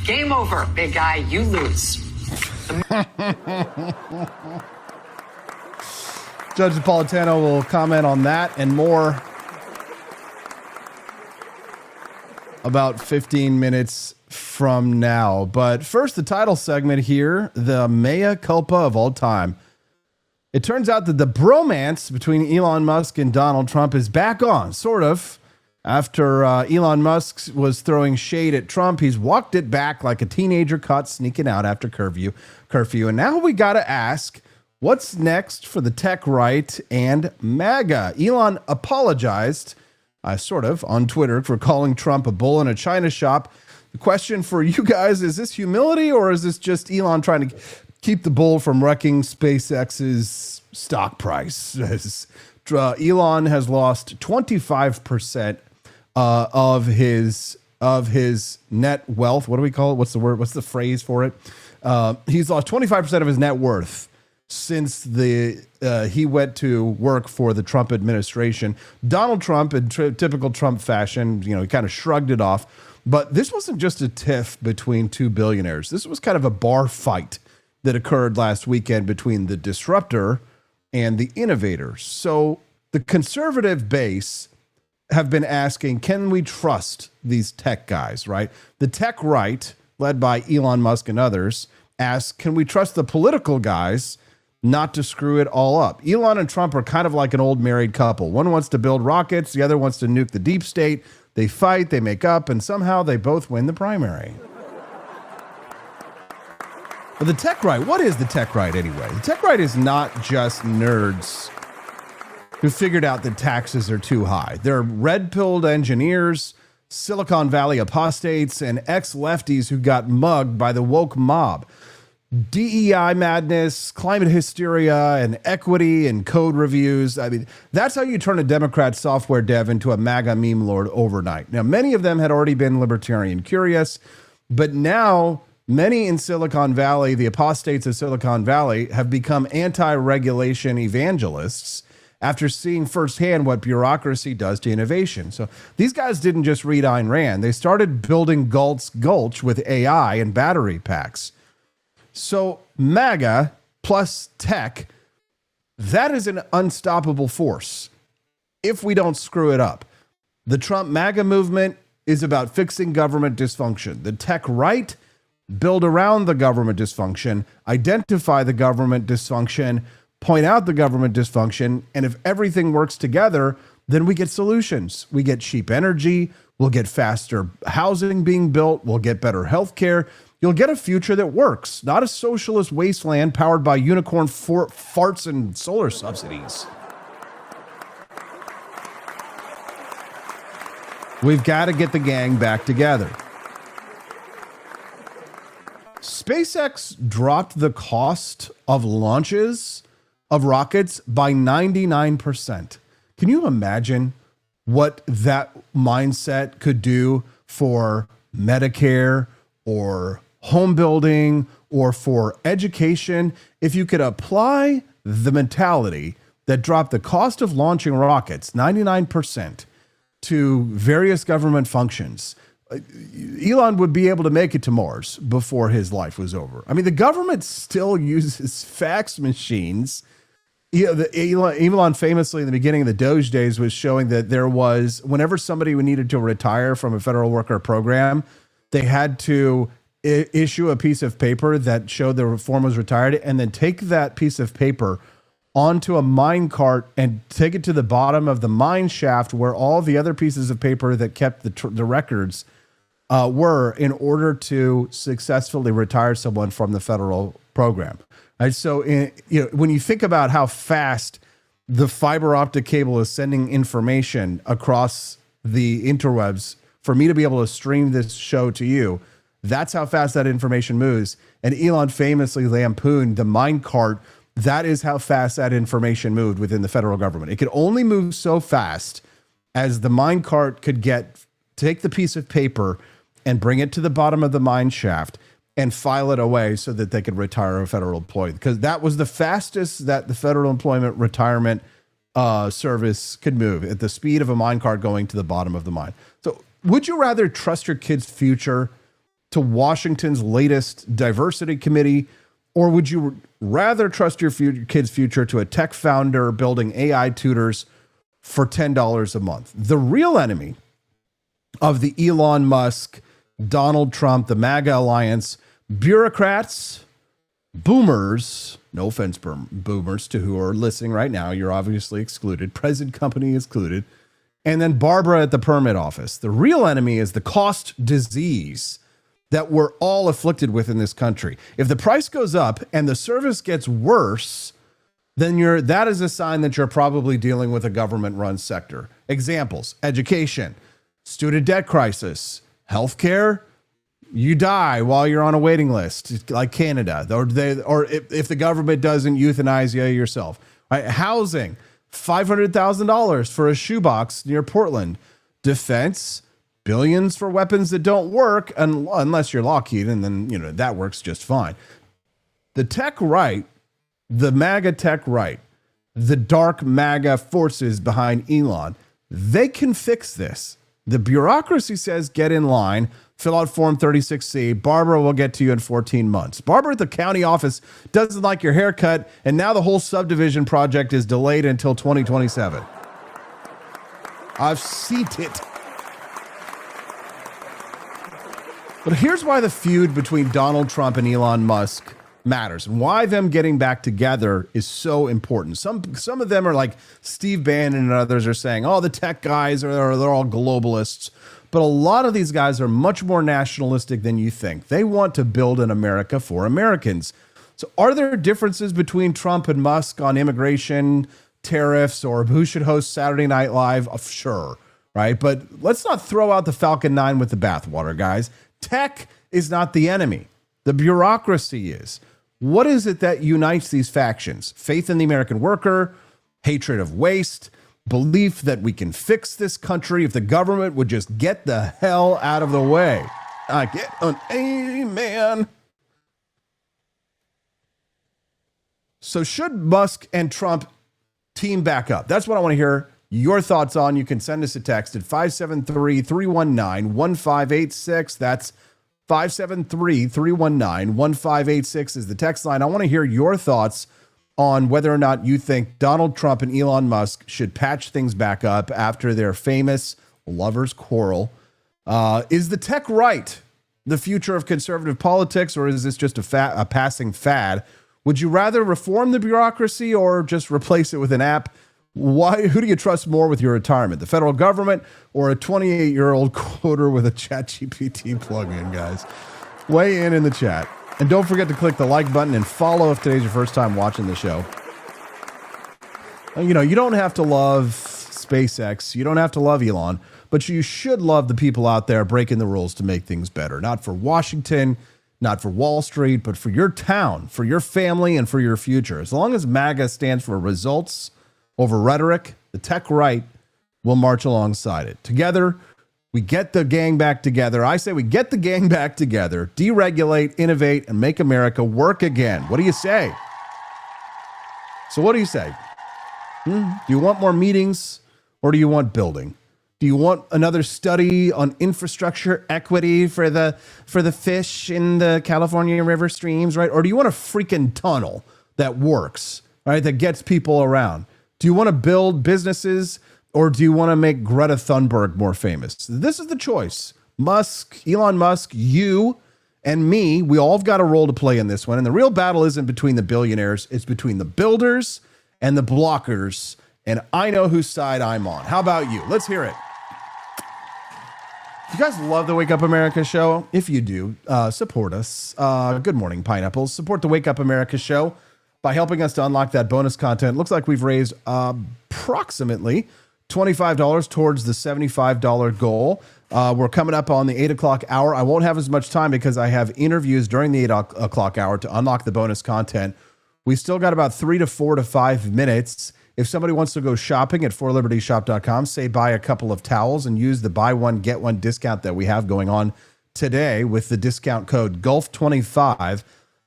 Game over, big guy. You lose. Judge Napolitano will comment on that and more about 15 minutes from now. But first, the title segment here, the mea culpa of all time. It turns out that the bromance between Elon Musk and Donald Trump is back on, sort of. After Elon Musk was throwing shade at Trump, he's walked it back like a teenager caught sneaking out after curfew. And now we got to ask, what's next for the tech right and MAGA? Elon apologized, sort of, on Twitter for calling Trump a bull in a china shop. The question for you guys, is this humility or is this just Elon trying to keep the bull from wrecking SpaceX's stock price? Elon has lost 25% of his net wealth. What do we call it? What's the word? What's the phrase for it? He's lost 25% of his net worth since he went to work for the Trump administration. Donald Trump, in typical Trump fashion, he kind of shrugged it off. But this wasn't just a tiff between two billionaires. This was kind of a bar fight that occurred last weekend between the disruptor and the innovator. So the conservative base have been asking, can we trust these tech guys, right? The tech right, led by Elon Musk and others, asks, can we trust the political guys not to screw it all up? Elon and Trump are kind of like an old married couple. One wants to build rockets, the other wants to nuke the deep state. They fight, they make up, and somehow they both win the primary. But the tech right, what is the tech right anyway? The tech right is not just nerds who figured out that taxes are too high. They're red-pilled engineers, Silicon Valley apostates, and ex-lefties who got mugged by the woke mob. DEI madness, climate hysteria, and equity and code reviews. I mean, that's how you turn a Democrat software dev into a MAGA meme lord overnight. Now, many of them had already been libertarian curious, but now many in Silicon Valley, the apostates of Silicon Valley, have become anti-regulation evangelists after seeing firsthand what bureaucracy does to innovation. So these guys didn't just read Ayn Rand. They started building Galt's Gulch with AI and battery packs. So MAGA plus tech, that is an unstoppable force if we don't screw it up. The Trump MAGA movement is about fixing government dysfunction. The tech right, build around the government dysfunction, identify the government dysfunction, point out the government dysfunction, and if everything works together, then we get solutions. We get cheap energy, we'll get faster housing being built, we'll get better health care. You'll get a future that works, not a socialist wasteland powered by unicorn farts and solar subsidies. We've got to get the gang back together. SpaceX dropped the cost of launches of rockets by 99%. Can you imagine what that mindset could do for Medicare or home building or for education if you could apply the mentality that dropped the cost of launching rockets 99% to various government functions? Elon would be able to make it to Mars before his life was over. I mean, the government still uses fax machines. Elon famously in the beginning of the Doge days was showing that there was, whenever somebody needed to retire from a federal worker program, they had to issue a piece of paper that showed the form was retired and then take that piece of paper onto a mine cart and take it to the bottom of the mine shaft where all the other pieces of paper that kept the records were, in order to successfully retire someone from the federal program. Right? So when you think about how fast the fiber optic cable is sending information across the interwebs for me to be able to stream this show to you, that's how fast that information moves. And Elon famously lampooned the mine cart. That is how fast that information moved within the federal government. It could only move so fast as the mine cart could take the piece of paper and bring it to the bottom of the mine shaft and file it away so that they could retire a federal employee. Because that was the fastest that the federal employment retirement service could move, at the speed of a mine cart going to the bottom of the mine. So would you rather trust your kid's future to Washington's latest diversity committee, or would you rather trust your kid's future to a tech founder building AI tutors for $10 a month? The real enemy of the Elon Musk, Donald Trump, the MAGA alliance, bureaucrats, boomers, no offense, boomers to who are listening right now, you're obviously excluded, present company excluded, and then Barbara at the permit office. The real enemy is the cost disease that we're all afflicted with in this country. If the price goes up and the service gets worse, then that is a sign that you're probably dealing with a government-run sector. Examples: education, student debt crisis, healthcare. You die while you're on a waiting list, like Canada, or if the government doesn't euthanize you yourself. Right? Housing, $500,000 for a shoebox near Portland. Defense, billions for weapons that don't work unless you're Lockheed, and then that works just fine. The tech right, the MAGA tech right, the dark MAGA forces behind Elon, they can fix this. The bureaucracy says get in line, fill out Form 36C. Barbara will get to you in 14 months. Barbara at the county office doesn't like your haircut, and now the whole subdivision project is delayed until 2027. I've seen it. But here's why the feud between Donald Trump and Elon Musk matters, and why them getting back together is so important. Some of them are like Steve Bannon and others are saying, oh, the tech guys they're all globalists. But a lot of these guys are much more nationalistic than you think. They want to build an America for Americans. So are there differences between Trump and Musk on immigration, tariffs, or who should host Saturday Night Live? Sure, right? But let's not throw out the Falcon 9 with the bathwater, guys. Tech is not the enemy. The bureaucracy is. What is it that unites these factions? Faith in the American worker, hatred of waste, belief that we can fix this country if the government would just get the hell out of the way. I get an amen. So should Musk and Trump team back up? That's what I want to hear your thoughts on. You can send us a text at 573-319-1586. That's 573-319-1586 is the text line. I want to hear your thoughts on whether or not you think Donald Trump and Elon Musk should patch things back up after their famous lovers' quarrel. Is the tech right the future of conservative politics, or is this just a passing fad? Would you rather reform the bureaucracy or just replace it with an app? Who do you trust more with your retirement, the federal government or a 28-year-old quoter with a ChatGPT plugin, guys? Weigh in the chat. And don't forget to click the like button and follow if today's your first time watching the show. You don't have to love SpaceX. You don't have to love Elon, but you should love the people out there breaking the rules to make things better. Not for Washington, not for Wall Street, but for your town, for your family, and for your future. As long as MAGA stands for results over rhetoric, The tech right will march alongside it. Together, we get the gang back together. I say we get the gang back together, deregulate, innovate, and make America work again. What do you say? So what do you say? Do you want more meetings or do you want building? Do you want another study on infrastructure equity for the fish in the California river streams, right? Or do you want a freaking tunnel that works, right? That gets people around? Do you want to build businesses or do you want to make Greta Thunberg more famous? This is the choice. Musk, Elon Musk, you and me, we all have got a role to play in this one. And the real battle isn't between the billionaires. It's between the builders and the blockers. And I know whose side I'm on. How about you? Let's hear it. You guys love the Wake Up America show? If you do, support us. Good morning, Pineapples. Support the Wake Up America show by helping us to unlock that bonus content. Looks like we've raised approximately $25 towards the $75 goal. We're coming up on the 8 o'clock hour. I won't have as much time because I have interviews during the 8 o'clock hour to unlock the bonus content. We still got about 3 to 4 to 5 minutes. If somebody wants to go shopping at forlibertyshop.com, say buy a couple of towels and use the buy one, get one discount that we have going on today with the discount code GULF25,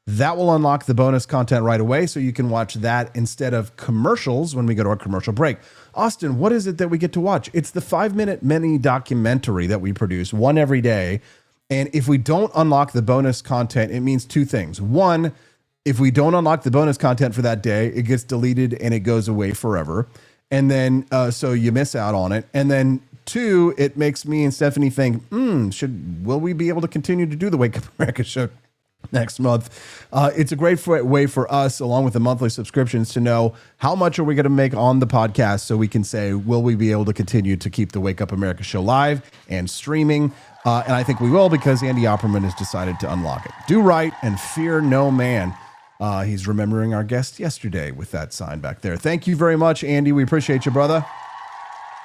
that will unlock the bonus content right away so you can watch that instead of commercials when we go to our commercial break. Austin, what is it that we get to watch? It's the 5-minute mini documentary that we produce, one every day. And if we don't unlock the bonus content, it means two things. One, if we don't unlock the bonus content for that day, it gets deleted and it goes away forever. And then, so you miss out on it. And then two, it makes me and Stephanie think, will we be able to continue to do the Wake Up America show next month? It's a great way for us, along with the monthly subscriptions, to know how much are we going to make on the podcast so we can say, will we be able to continue to keep the Wake Up America show live and streaming? And I think we will because Andy Opperman has decided to unlock it. Do right and fear no man. He's remembering our guest yesterday with that sign back there. Thank you very much, Andy. We appreciate you, brother.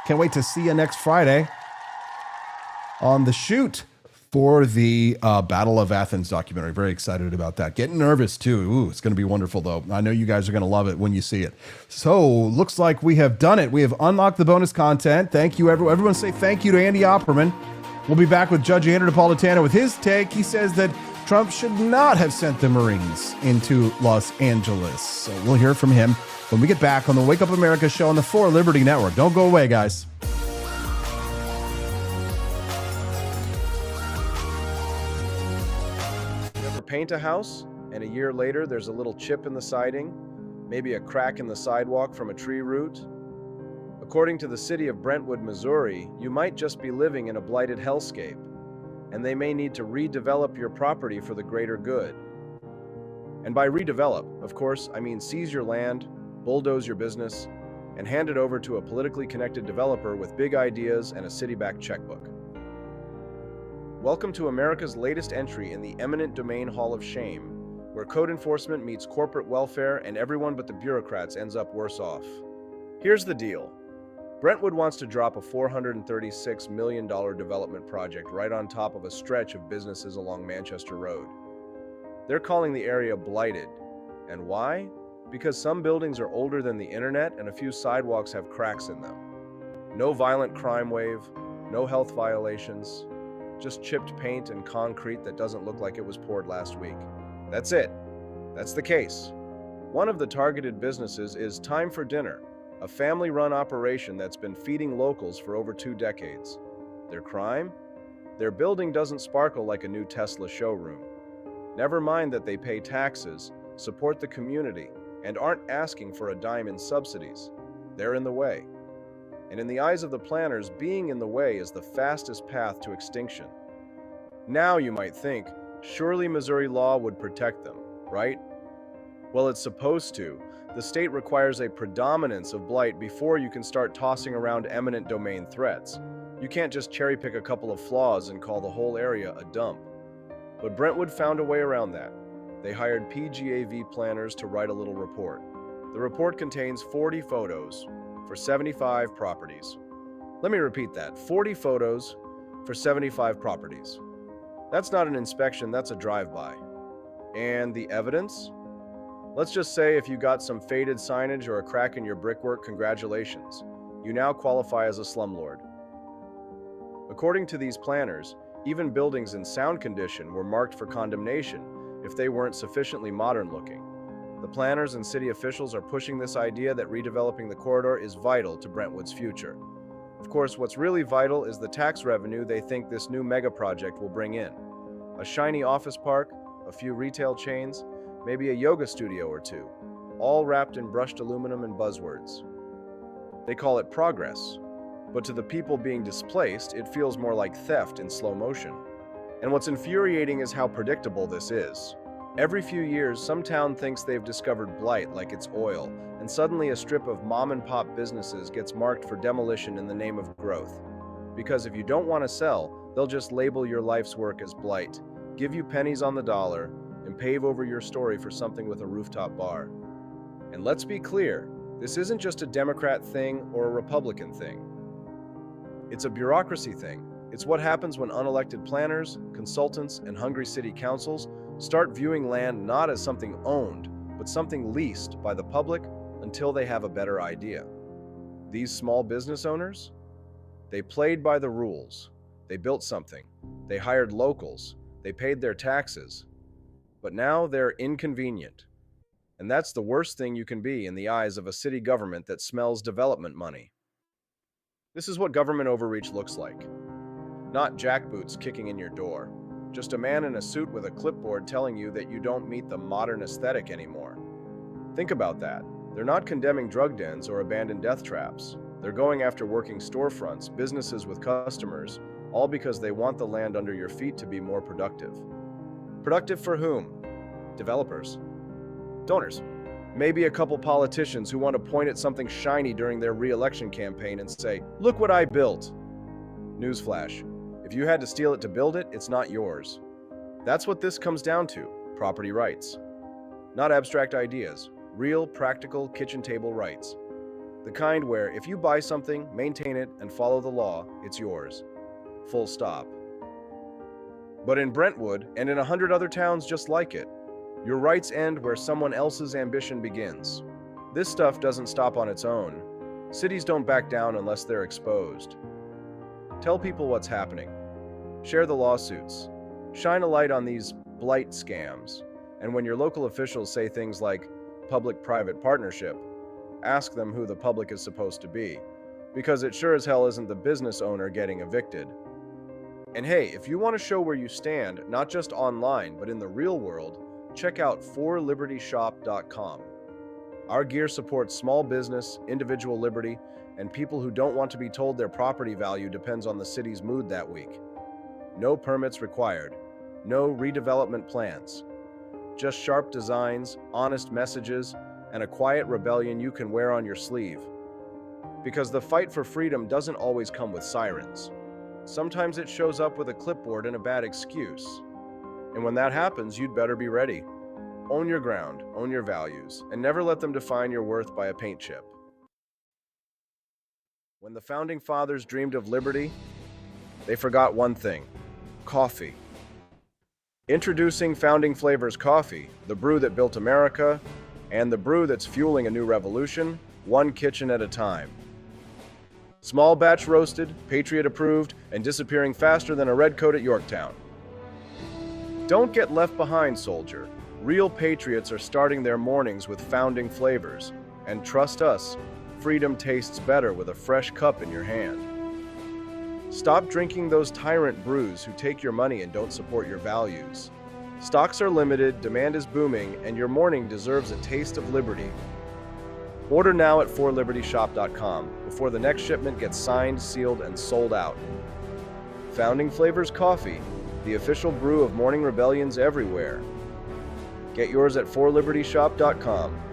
Can't wait to see you next Friday on the shoot for the Battle of Athens documentary. Very excited about that. Getting nervous, too. Ooh, it's going to be wonderful, though. I know you guys are going to love it when you see it. So, looks like we have done it. We have unlocked the bonus content. Thank you, everyone. Everyone say thank you to Andy Opperman. We'll be back with Judge Andrew Napolitano with his take. He says that Trump should not have sent the Marines into Los Angeles. So we'll hear from him when we get back on the Wake Up America show on the For Liberty Network. Don't go away, guys. You ever paint a house and a year later there's a little chip in the siding, maybe a crack in the sidewalk from a tree root? According to the city of Brentwood, Missouri, you might just be living in a blighted hellscape, and they may need to redevelop your property for the greater good. And by redevelop, of course, I mean seize your land, bulldoze your business, and hand it over to a politically connected developer with big ideas and a city-backed checkbook. Welcome to America's latest entry in the eminent domain Hall of Shame, where code enforcement meets corporate welfare and everyone but the bureaucrats ends up worse off. Here's the deal. Brentwood wants to drop a $436 million development project right on top of a stretch of businesses along Manchester Road. They're calling the area blighted. And why? Because some buildings are older than the internet and a few sidewalks have cracks in them. No violent crime wave, no health violations, just chipped paint and concrete that doesn't look like it was poured last week. That's it. That's the case. One of the targeted businesses is Time for Dinner, a family-run operation that's been feeding locals for over 2 decades. Their crime? Their building doesn't sparkle like a new Tesla showroom. Never mind that they pay taxes, support the community, and aren't asking for a dime in subsidies. They're in the way. And in the eyes of the planners, being in the way is the fastest path to extinction. Now you might think, surely Missouri law would protect them, right? Well, it's supposed to. The state requires a predominance of blight before you can start tossing around eminent domain threats. You can't just cherry-pick a couple of flaws and call the whole area a dump. But Brentwood found a way around that. They hired PGAV planners to write a little report. The report contains 40 photos for 75 properties. Let me repeat that, 40 photos for 75 properties. That's not an inspection, that's a drive-by. And the evidence? Let's just say if you got some faded signage or a crack in your brickwork, congratulations. you now qualify as a slumlord. According to these planners, even buildings in sound condition were marked for condemnation if they weren't sufficiently modern looking. The planners and city officials are pushing this idea that redeveloping the corridor is vital to Brentwood's future. Of course, what's really vital is the tax revenue they think this new mega project will bring in. A shiny office park, a few retail chains, maybe a yoga studio or two, all wrapped in brushed aluminum and buzzwords. They call it progress, but to the people being displaced, it feels more like theft in slow motion. And what's infuriating is how predictable this is. Every few years, some town thinks they've discovered blight like it's oil, and suddenly a strip of mom-and-pop businesses gets marked for demolition in the name of growth. Because if you don't want to sell, they'll just label your life's work as blight, give you pennies on the dollar, and pave over your story for something with a rooftop bar. And let's be clear, this isn't just a Democrat thing or a Republican thing. It's a bureaucracy thing. It's what happens when unelected planners, consultants, and hungry city councils start viewing land not as something owned, but something leased by the public until they have a better idea. These small business owners? They played by the rules. They built something. They hired locals. They paid their taxes. But now they're inconvenient. And that's the worst thing you can be in the eyes of a city government that smells development money. This is what government overreach looks like. Not jackboots kicking in your door. Just a man in a suit with a clipboard telling you that you don't meet the modern aesthetic anymore. Think about that. They're not condemning drug dens or abandoned death traps. They're going after working storefronts, businesses with customers, all because they want the land under your feet to be more productive. Productive for whom? Developers. Donors. Maybe a couple politicians who want to point at something shiny during their re-election campaign and say, "Look what I built." Newsflash. If you had to steal it to build it, it's not yours. That's what this comes down to, property rights. Not abstract ideas, real, practical, kitchen table rights. The kind where if you buy something, maintain it, and follow the law, it's yours. Full stop. But in Brentwood, and in 100 other towns just like it, your rights end where someone else's ambition begins. This stuff doesn't stop on its own. Cities don't back down unless they're exposed. Tell people what's happening. Share the lawsuits. Shine a light on these blight scams. And when your local officials say things like public-private partnership, ask them who the public is supposed to be, because it sure as hell isn't the business owner getting evicted. And hey, if you want to show where you stand, not just online, but in the real world, check out forlibertyshop.com. Our gear supports small business, individual liberty, and people who don't want to be told their property value depends on the city's mood that week. No permits required. No redevelopment plans. Just sharp designs, honest messages, and a quiet rebellion you can wear on your sleeve. Because the fight for freedom doesn't always come with sirens. Sometimes it shows up with a clipboard and a bad excuse. And when that happens, you'd better be ready. Own your ground, own your values, and never let them define your worth by a paint chip. When the Founding Fathers dreamed of liberty, they forgot one thing: coffee. Introducing Founding Flavors Coffee, the brew that built America, and the brew that's fueling a new revolution, one kitchen at a time. Small batch roasted, Patriot approved, and disappearing faster than a redcoat at Yorktown. Don't get left behind, soldier. Real patriots are starting their mornings with Founding Flavors. And trust us, freedom tastes better with a fresh cup in your hand. Stop drinking those tyrant brews who take your money and don't support your values. Stocks are limited, demand is booming, and your morning deserves a taste of liberty. Order now at forlibertyshop.com before the next shipment gets signed, sealed, and sold out. Founding Flavors Coffee, the official brew of morning rebellions everywhere. Get yours at forlibertyshop.com.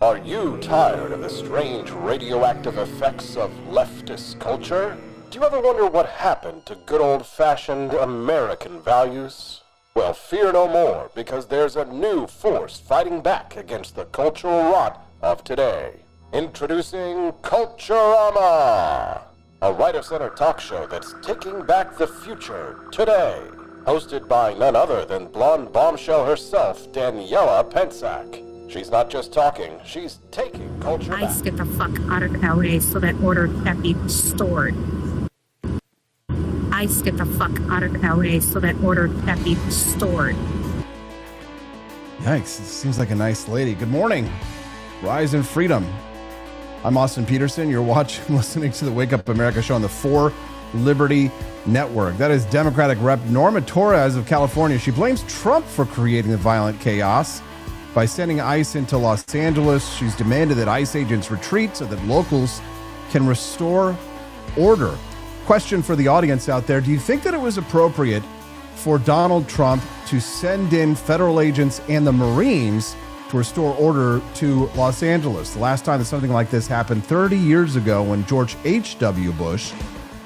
Are you tired of the strange radioactive effects of leftist culture? Do you ever wonder what happened to good old-fashioned American values? Well, fear no more, because there's a new force fighting back against the cultural rot of today. Introducing Culturama, a right-of-center talk show that's taking back the future today. Hosted by none other than blonde bombshell herself, Daniela Pensack. She's not just talking, she's taking culture back. ICE get the fuck out of LA so that order can be restored. ICE get the fuck out of LA so that order can be restored. Yikes, seems like a nice lady. Good morning. Rise in freedom. I'm Austin Peterson. You're listening to the Wake Up America show on the 4 Liberty Network. That is Democratic Rep. Norma Torres of California. She blames Trump for creating the violent chaos by sending ICE into Los Angeles. She's demanded that ICE agents retreat so that locals can restore order. Question for the audience out there. Do you think that it was appropriate for Donald Trump to send in federal agents and the Marines to restore order to Los Angeles? The last time that something like this happened 30 years ago when George H.W. Bush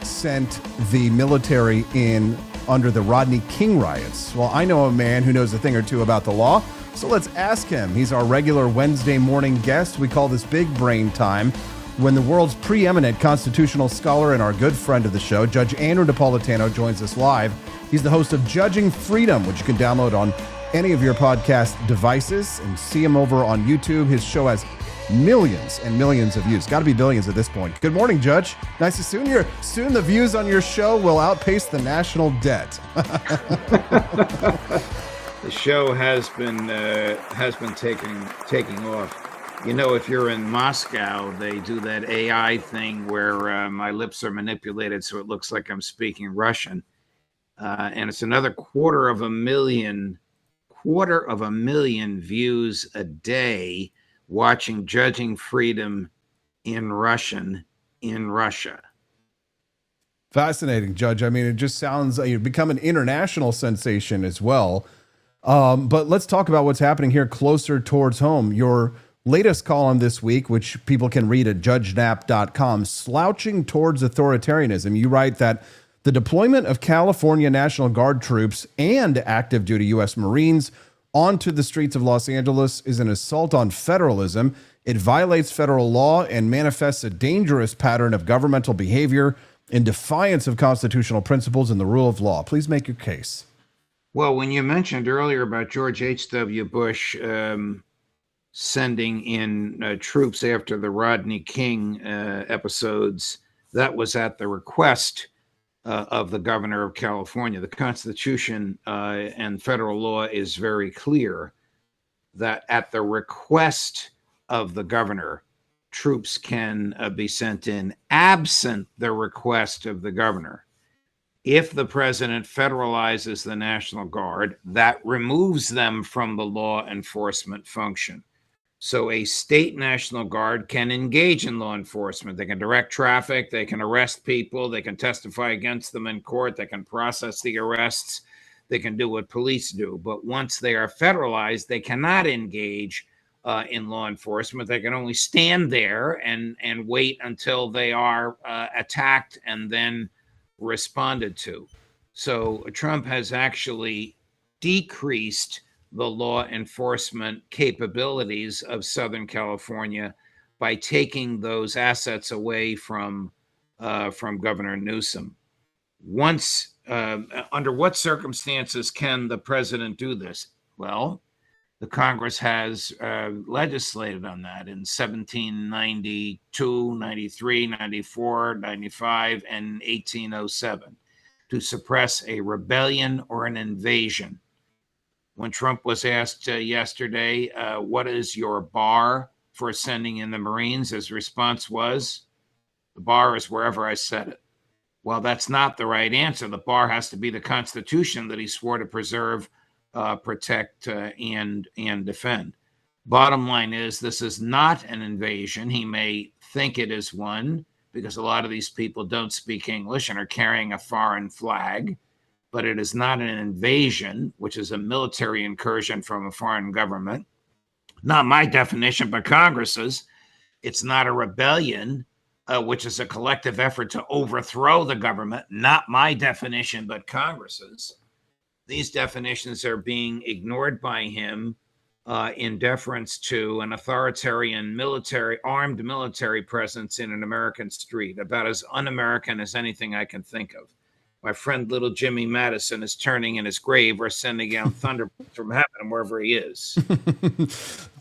sent the military in under the Rodney King riots. Well, I know a man who knows a thing or two about the law, so let's ask him. He's our regular Wednesday morning guest. We call this Big Brain Time, when the world's preeminent constitutional scholar and our good friend of the show, Judge Andrew Napolitano, joins us live. He's the host of Judging Freedom, which you can download on any of your podcast devices and see him over on YouTube. His show has millions and millions of views. Got to be billions at this point. Good morning, Judge. Nice to see you. Soon the views on your show will outpace the national debt. The show has been taking off. You know, if you're in Moscow, they do that AI thing where my lips are manipulated so it looks like I'm speaking Russian, and it's another quarter of a million views a day watching Judging Freedom in Russian in Russia. Fascinating, Judge. I mean, it just sounds like you've become an international sensation as well. But let's talk about what's happening here closer towards home. Your latest column this week, which people can read at judgenap.com, Slouching Towards Authoritarianism. You write that the deployment of California National Guard troops and active duty U.S. Marines onto the streets of Los Angeles is an assault on federalism. It violates federal law and manifests a dangerous pattern of governmental behavior in defiance of constitutional principles and the rule of law. Please make your case. Well, when you mentioned earlier about George H.W. Bush sending in troops after the Rodney King episodes, that was at the request of the governor of California. The Constitution and federal law is very clear that at the request of the governor, troops can be sent in absent the request of the governor. If the president federalizes the National Guard, that removes them from the law enforcement function. So a state National Guard can engage in law enforcement. They can direct traffic, they can arrest people, they can testify against them in court, they can process the arrests, they can do what police do. But once they are federalized, they cannot engage in law enforcement. They can only stand there and wait until they are attacked and then responded to. So Trump has actually decreased the law enforcement capabilities of Southern California by taking those assets away from Governor Newsom. Once, under what circumstances can the president do this? Well, the Congress has legislated on that in 1792, 93, 94, 95, and 1807 to suppress a rebellion or an invasion. When Trump was asked yesterday, what is your bar for sending in the Marines? His response was, the bar is wherever I set it. Well, that's not the right answer. The bar has to be the Constitution that he swore to preserve, protect, and defend. Bottom line is, this is not an invasion. He may think it is one because a lot of these people don't speak English and are carrying a foreign flag. But it is not an invasion, which is a military incursion from a foreign government. Not my definition, but Congress's. It's not a rebellion, which is a collective effort to overthrow the government. Not my definition, but Congress's. these definitions are being ignored by him in deference to an authoritarian armed military presence in an American street, about as un-American as anything I can think of. My friend little Jimmy Madison is turning in his grave or sending down thunderbolts from heaven wherever he is.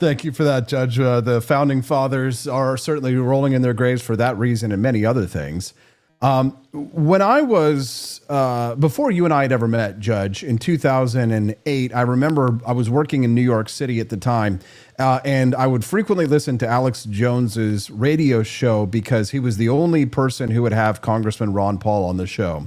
Thank you for that, Judge. The founding fathers are certainly rolling in their graves for that reason and many other things. When I was, before you and I had ever met, Judge, in 2008, I remember I was working in New York City at the time, and I would frequently listen to Alex Jones's radio show because he was the only person who would have Congressman Ron Paul on the show.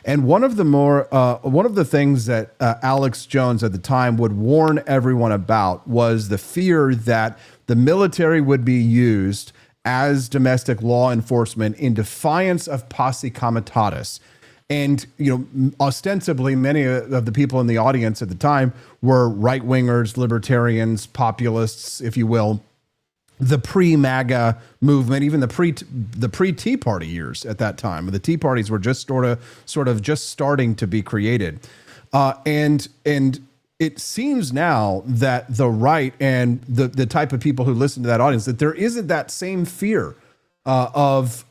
And one of the things that Alex Jones at the time would warn everyone about was the fear that the military would be used as domestic law enforcement in defiance of posse comitatus. And, ostensibly, many of the people in the audience at the time were right-wingers, libertarians, populists, if you will, the pre-MAGA movement, even the pre-Tea Party years at that time. The Tea Parties were just sort of just starting to be created. And it seems now that the right and the type of people who listen to that audience, that there isn't that same fear of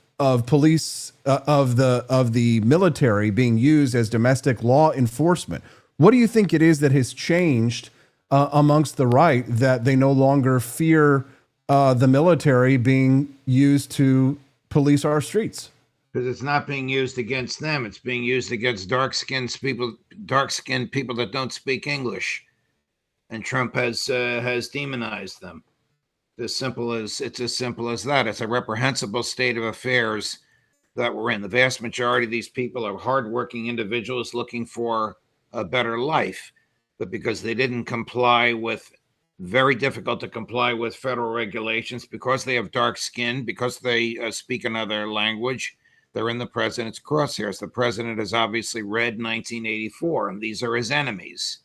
police, of the military being used as domestic law enforcement. What do you think it is that has changed amongst the right that they no longer fear the military being used to police our streets? Because it's not being used against them. It's being used against dark-skinned people that don't speak English. And Trump has demonized them. It's as simple as that. It's a reprehensible state of affairs that we're in. The vast majority of these people are hardworking individuals looking for a better life. But because they didn't comply with very difficult to comply with federal regulations, because they have dark skin, because they speak another language, they're in the president's crosshairs. The president has obviously read 1984, and these are his enemies.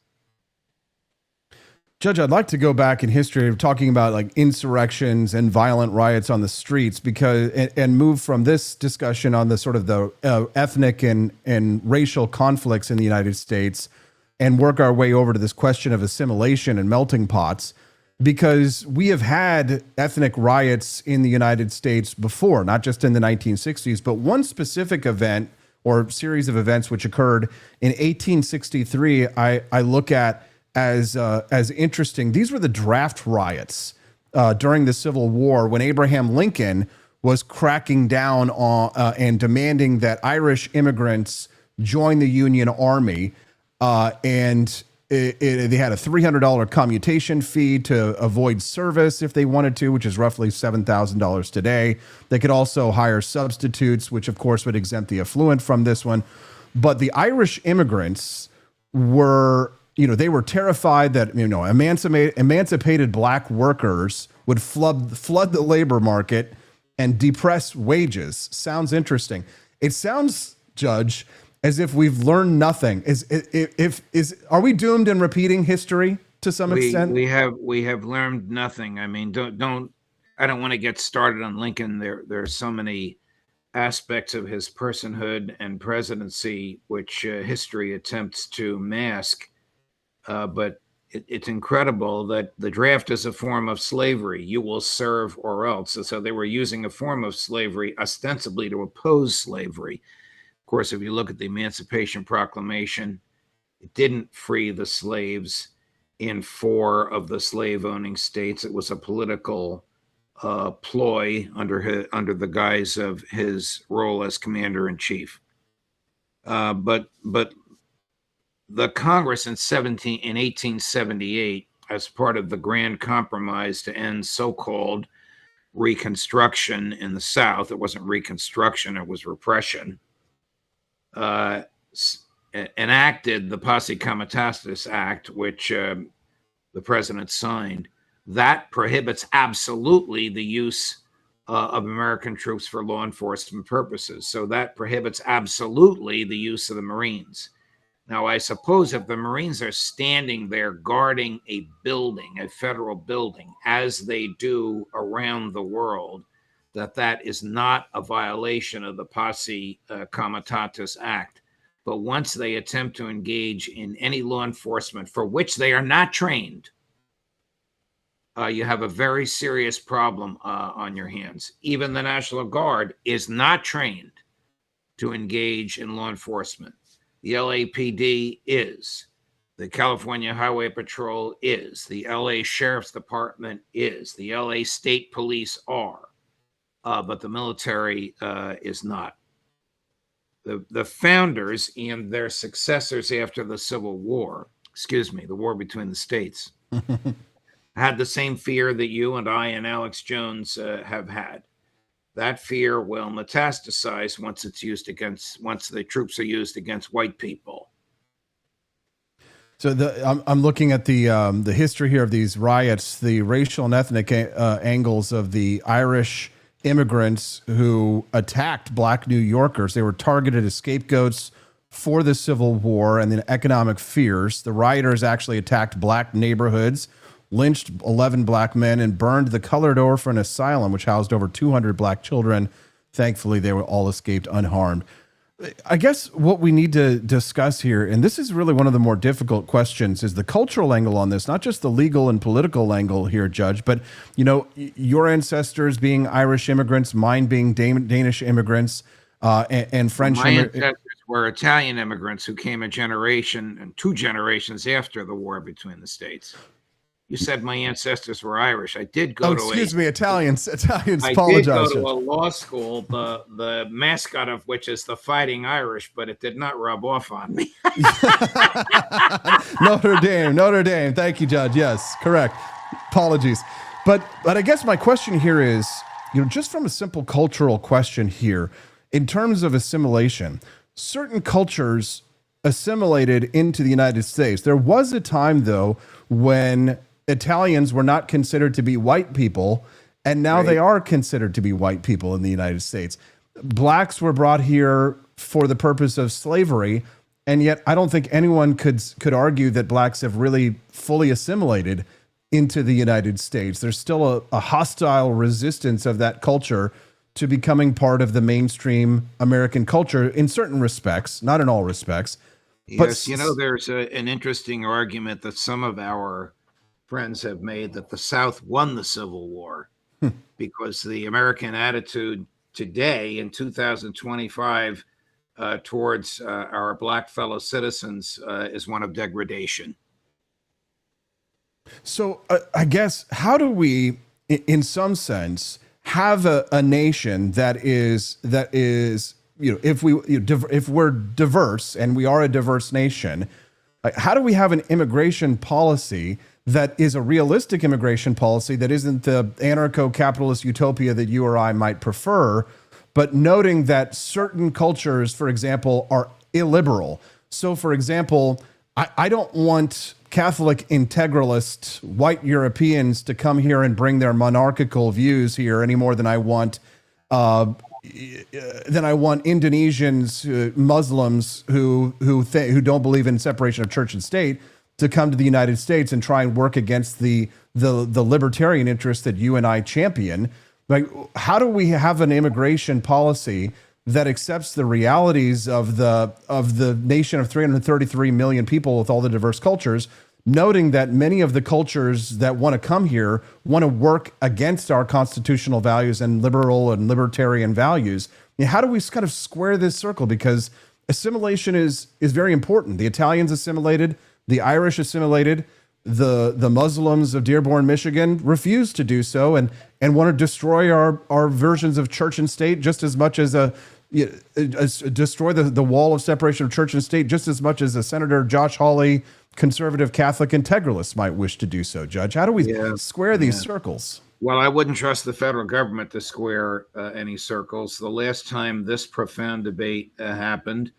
Judge, I'd like to go back in history of talking about like insurrections and violent riots on the streets, because and move from this discussion on the sort of the ethnic and racial conflicts in the United States and work our way over to this question of assimilation and melting pots, because we have had ethnic riots in the United States before, not just in the 1960s, but one specific event or series of events which occurred in 1863, I look at as interesting. These were the draft riots during the Civil War, when Abraham Lincoln was cracking down on and demanding that Irish immigrants join the Union Army. And they had a $300 commutation fee to avoid service if they wanted to, which is roughly $7,000 today. They could also hire substitutes, which of course would exempt the affluent from this one. But the Irish immigrants were, they were terrified that, emancipated black workers would flood the labor market and depress wages. Sounds interesting. It sounds, Judge, as if we've learned nothing. Are we doomed in repeating history to some extent? We have learned nothing. I mean, I don't want to get started on Lincoln. There are so many aspects of his personhood and presidency which history attempts to mask. But it's incredible that the draft is a form of slavery. You will serve or else. So they were using a form of slavery ostensibly to oppose slavery. Of course, if you look at the Emancipation Proclamation, it didn't free the slaves in 4 of the slave-owning states. It was a political ploy under the guise of his role as commander-in-chief. But the Congress in 1878, as part of the Grand Compromise to end so-called Reconstruction in the South, it wasn't Reconstruction, it was repression, enacted the Posse Comitatus Act, which the president signed. That prohibits absolutely the use of American troops for law enforcement purposes. So that prohibits absolutely the use of the Marines. Now, I suppose if the Marines are standing there guarding a building, a federal building, as they do around the world, that is not a violation of the Posse Comitatus Act. But once they attempt to engage in any law enforcement for which they are not trained, you have a very serious problem on your hands. Even the National Guard is not trained to engage in law enforcement. The LAPD is. The California Highway Patrol is. The LA Sheriff's Department is. The LA State Police are. But the military is not. The founders and their successors after the Civil War, the war between the states, had the same fear that you and I and Alex Jones have had. That fear will metastasize once the troops are used against white people. So I'm looking at the history here of these riots, the racial and ethnic angles of the Irish immigrants who attacked black New Yorkers. They were targeted as scapegoats for the Civil War and the economic fears. The rioters actually attacked black neighborhoods, lynched 11 black men, and burned the Colored Orphan Asylum, which housed over 200 black children. Thankfully, they were all escaped unharmed. I guess what we need to discuss here, and this is really one of the more difficult questions, is the cultural angle on this, not just the legal and political angle here, Judge, but, you know, your ancestors being Irish immigrants, mine being Danish immigrants, and French immigrants. My ancestors were Italian immigrants who came a generation and 2 generations after the war between the states. You said my ancestors were Irish. I did go to Italians. Apologize. I did go to a law school, the mascot of which is the Fighting Irish, but it did not rub off on me. Notre Dame. Thank you, Judge. Yes, correct. Apologies. But I guess my question here is, you know, just from a simple cultural question here, in terms of assimilation, certain cultures assimilated into the United States. There was a time, though, when Italians were not considered to be white people, and now they are considered to be white people in the United States. Blacks were brought here for the purpose of slavery, and yet I don't think anyone could argue that blacks have really fully assimilated into the United States. There's still a hostile resistance of that culture to becoming part of the mainstream American culture in certain respects, not in all respects. Yes, you know, there's an interesting argument that some of our friends have made that the South won the Civil War because the American attitude today in 2025 towards our black fellow citizens is one of degradation. So I guess, how do we, in some sense, have a nation that is, you know, if we're diverse, and we are a diverse nation, how do we have an immigration policy that is a realistic immigration policy that isn't the anarcho-capitalist utopia that you or I might prefer, but noting that certain cultures, for example, are illiberal? So, for example, I don't want Catholic integralist white Europeans to come here and bring their monarchical views here any more than I want Indonesians, Muslims who don't believe in separation of church and state to come to the United States and try and work against the libertarian interests that you and I champion. Like, how do we have an immigration policy that accepts the realities of the nation of 333 million people with all the diverse cultures, noting that many of the cultures that want to come here want to work against our constitutional values and liberal and libertarian values? I mean, how do we kind of square this circle? Because assimilation is very important. The Italians assimilated, the Irish assimilated, the Muslims of Dearborn, Michigan refused to do so and want to destroy our versions of church and state just as much as destroy the wall of separation of church and state just as much as a Senator Josh Hawley, conservative Catholic integralists, might wish to do so. Judge, how do we square these circles? Well, I wouldn't trust the federal government to square any circles. The last time this profound debate happened,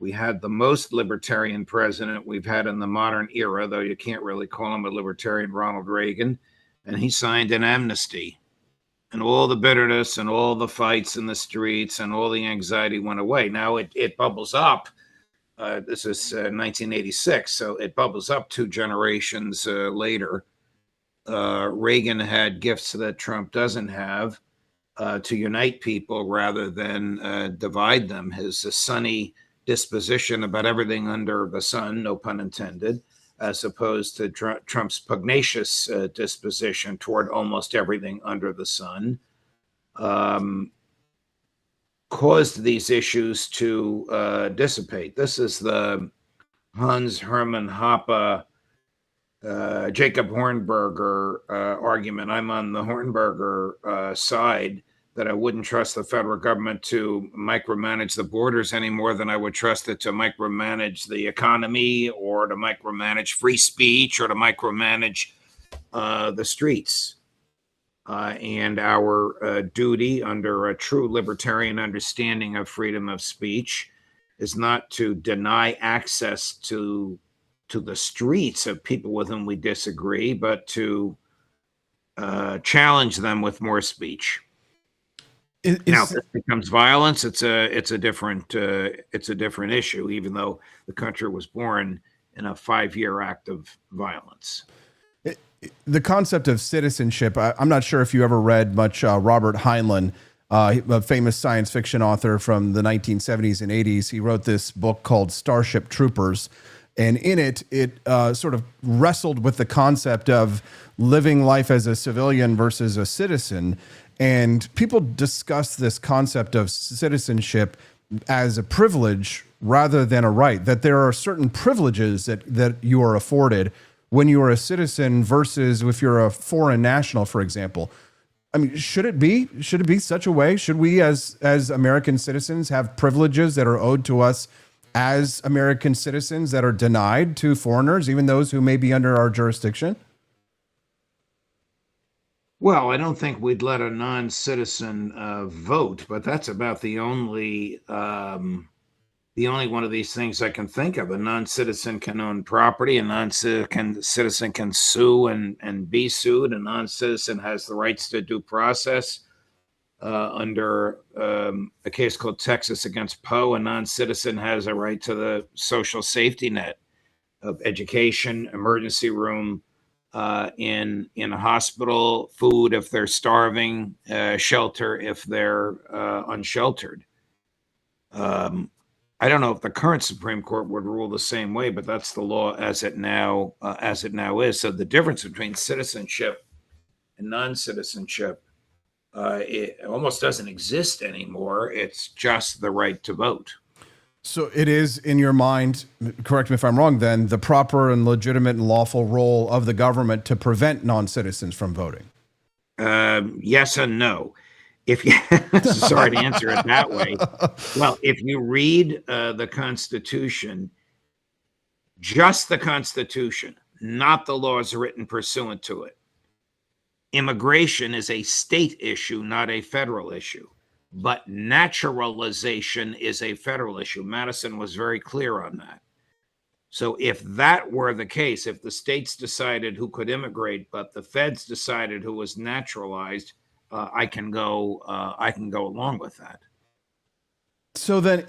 we had the most libertarian president we've had in the modern era, though you can't really call him a libertarian, Ronald Reagan, and he signed an amnesty. And all the bitterness and all the fights in the streets and all the anxiety went away. Now it bubbles up. This is 1986, so it bubbles up 2 generations later. Reagan had gifts that Trump doesn't have, to unite people rather than divide them. His sunny disposition about everything under the sun, no pun intended, as opposed to Trump's pugnacious disposition toward almost everything under the sun, caused these issues to dissipate. This is the Hans Hermann Hoppe, Jacob Hornberger argument. I'm on the Hornberger side, that I wouldn't trust the federal government to micromanage the borders any more than I would trust it to micromanage the economy, or to micromanage free speech, or to micromanage the streets. And our duty under a true libertarian understanding of freedom of speech is not to deny access to the streets of people with whom we disagree, but to challenge them with more speech. Now, if this becomes violence, it's a different issue, even though the country was born in a 5-year act of violence. The concept of citizenship, I'm not sure if you ever read much Robert Heinlein, a famous science fiction author from the 1970s and 80s. He wrote this book called Starship Troopers, and in it sort of wrestled with the concept of living life as a civilian versus a citizen. And people discuss this concept of citizenship as a privilege rather than a right, that there are certain privileges that you are afforded when you are a citizen versus if you're a foreign national, for example. I mean, should it be such a way? Should we as American citizens have privileges that are owed to us as American citizens that are denied to foreigners, even those who may be under our jurisdiction? Well, I don't think we'd let a non-citizen vote, but that's about the only one of these things I can think of. A non-citizen can own property. A non-citizen can sue and be sued. A non-citizen has the rights to due process under a case called Texas against Poe. A non-citizen has a right to the social safety net of education, emergency room, in a hospital, food if they're starving, shelter if they're unsheltered. I don't know if the current Supreme Court would rule the same way, but that's the law as it now is. So the difference between citizenship and non-citizenship, it almost doesn't exist anymore. It's just the right to vote. So it is, in your mind, correct me if I'm wrong, then, the proper and legitimate and lawful role of the government to prevent non-citizens from voting? Yes and no. If you sorry to answer it that way. Well, if you read the Constitution, just the Constitution, not the laws written pursuant to it, immigration is a state issue, not a federal issue. But naturalization is a federal issue. Madison was very clear on that. So if that were the case, if the states decided who could immigrate, but the feds decided who was naturalized, I can go along with that. So then,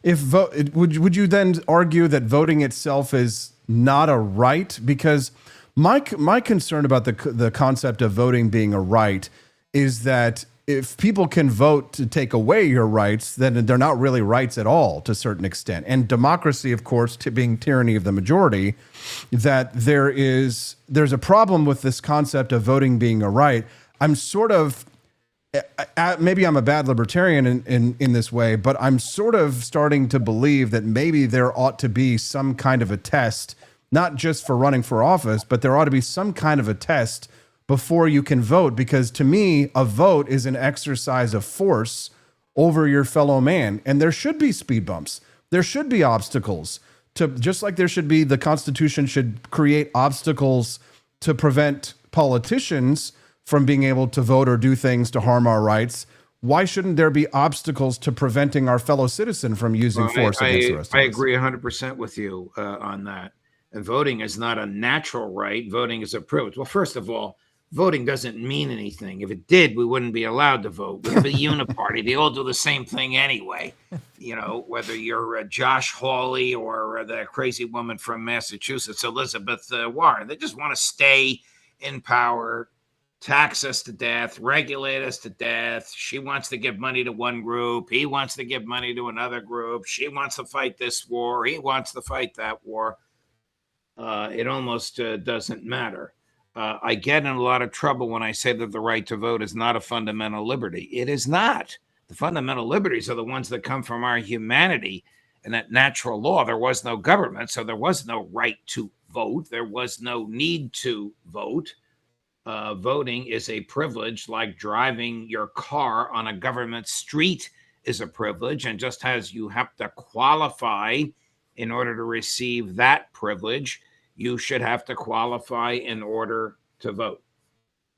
would you then argue that voting itself is not a right? Because my concern about the concept of voting being a right is that if people can vote to take away your rights, then they're not really rights at all to a certain extent. And democracy, of course, being tyranny of the majority, that there's a problem with this concept of voting being a right. I'm sort of, maybe I'm a bad libertarian in this way, but I'm sort of starting to believe that maybe there ought to be some kind of a test, not just for running for office, but there ought to be some kind of a test before you can vote, because to me, a vote is an exercise of force over your fellow man. And there should be speed bumps. There should be obstacles just like there should be, the Constitution should create obstacles to prevent politicians from being able to vote or do things to harm our rights. Why shouldn't there be obstacles to preventing our fellow citizen from using force against the rest of us? I agree 100% with you on that. And voting is not a natural right. Voting is a privilege. Well, first of all, voting doesn't mean anything. If it did, we wouldn't be allowed to vote. We'd be uniparty. They all do the same thing anyway. You know, whether you're Josh Hawley or the crazy woman from Massachusetts, Elizabeth Warren, they just want to stay in power tax us to death, regulate us to death. She wants to give money to one group. He wants to give money to another group. She wants to fight this war. He wants to fight that war. It almost doesn't matter. I get in a lot of trouble when I say that the right to vote is not a fundamental liberty. It is not. The fundamental liberties are the ones that come from our humanity and that natural law. There was no government, so there was no right to vote. There was no need to vote. Voting is a privilege, like driving your car on a government street is a privilege. And just as you have to qualify in order to receive that privilege, you should have to qualify in order to vote.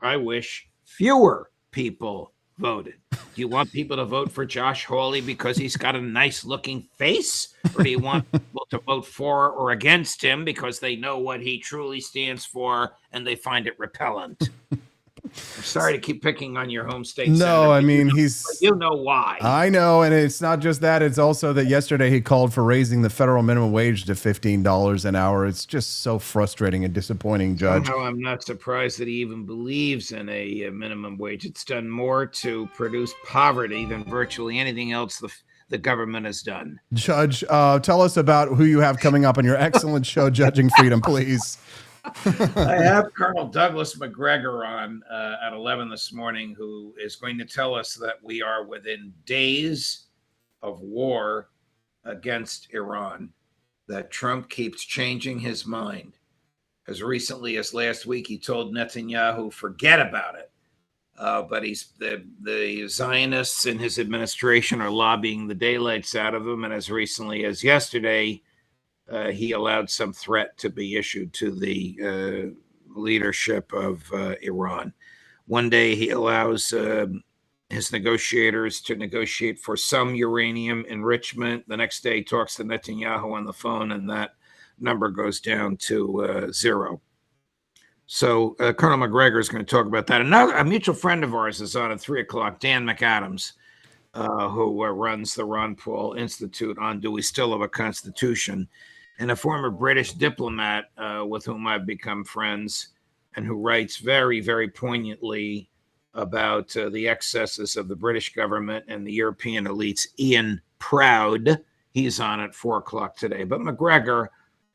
I wish fewer people voted. Do you want people to vote for Josh Hawley because he's got a nice looking face? Or do you want people to vote for or against him because they know what he truly stands for and they find it repellent? I'm sorry to keep picking on your home state. No, Senator, I mean, you know why. I know, and it's not just that. It's also that yesterday he called for raising the federal minimum wage to $15 an hour. It's just so frustrating and disappointing, Judge. Somehow I'm not surprised that he even believes in a minimum wage. It's done more to produce poverty than virtually anything else the government has done. Judge, tell us about who you have coming up on your excellent show, Judging Freedom, please. I have Colonel Douglas McGregor on at 11 this morning, who is going to tell us that we are within days of war against Iran, that Trump keeps changing his mind. As recently as last week, he told Netanyahu, forget about it. But the Zionists in his administration are lobbying the daylights out of him. And as recently as yesterday, he allowed some threat to be issued to the leadership of Iran. One day he allows his negotiators to negotiate for some uranium enrichment. The next day he talks to Netanyahu on the phone, and that number goes down to 0. So Colonel McGregor is going to talk about that. A mutual friend of ours is on at 3 o'clock, Dan McAdams, who runs the Ron Paul Institute on Do We Still Have a Constitution? And a former British diplomat with whom I've become friends and who writes very, very poignantly about the excesses of the British government and the European elites, Ian Proud. He's on at 4 o'clock today. But McGregor,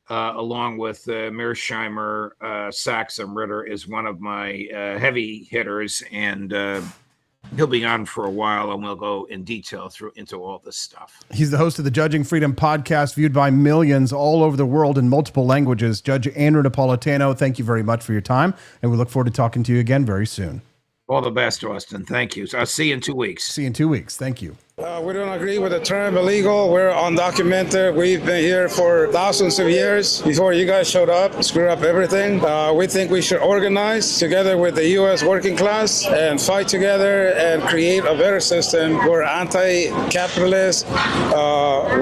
along with Mearsheimer, Sachs, and Ritter, is one of my heavy hitters, and he'll be on for a while, and we'll go in detail into all this stuff. He's the host of the Judging Freedom podcast, viewed by millions all over the world in multiple languages. Judge Andrew Napolitano, thank you very much for your time, and we look forward to talking to you again very soon. All the best, Austin. Thank you. So I'll see you in 2 weeks. See you in 2 weeks. Thank you. We don't agree with the term illegal. We're undocumented. We've been here for thousands of years before you guys showed up, screwed up everything. We think we should organize together with the U.S. working class and fight together and create a better system. We're anti-capitalist.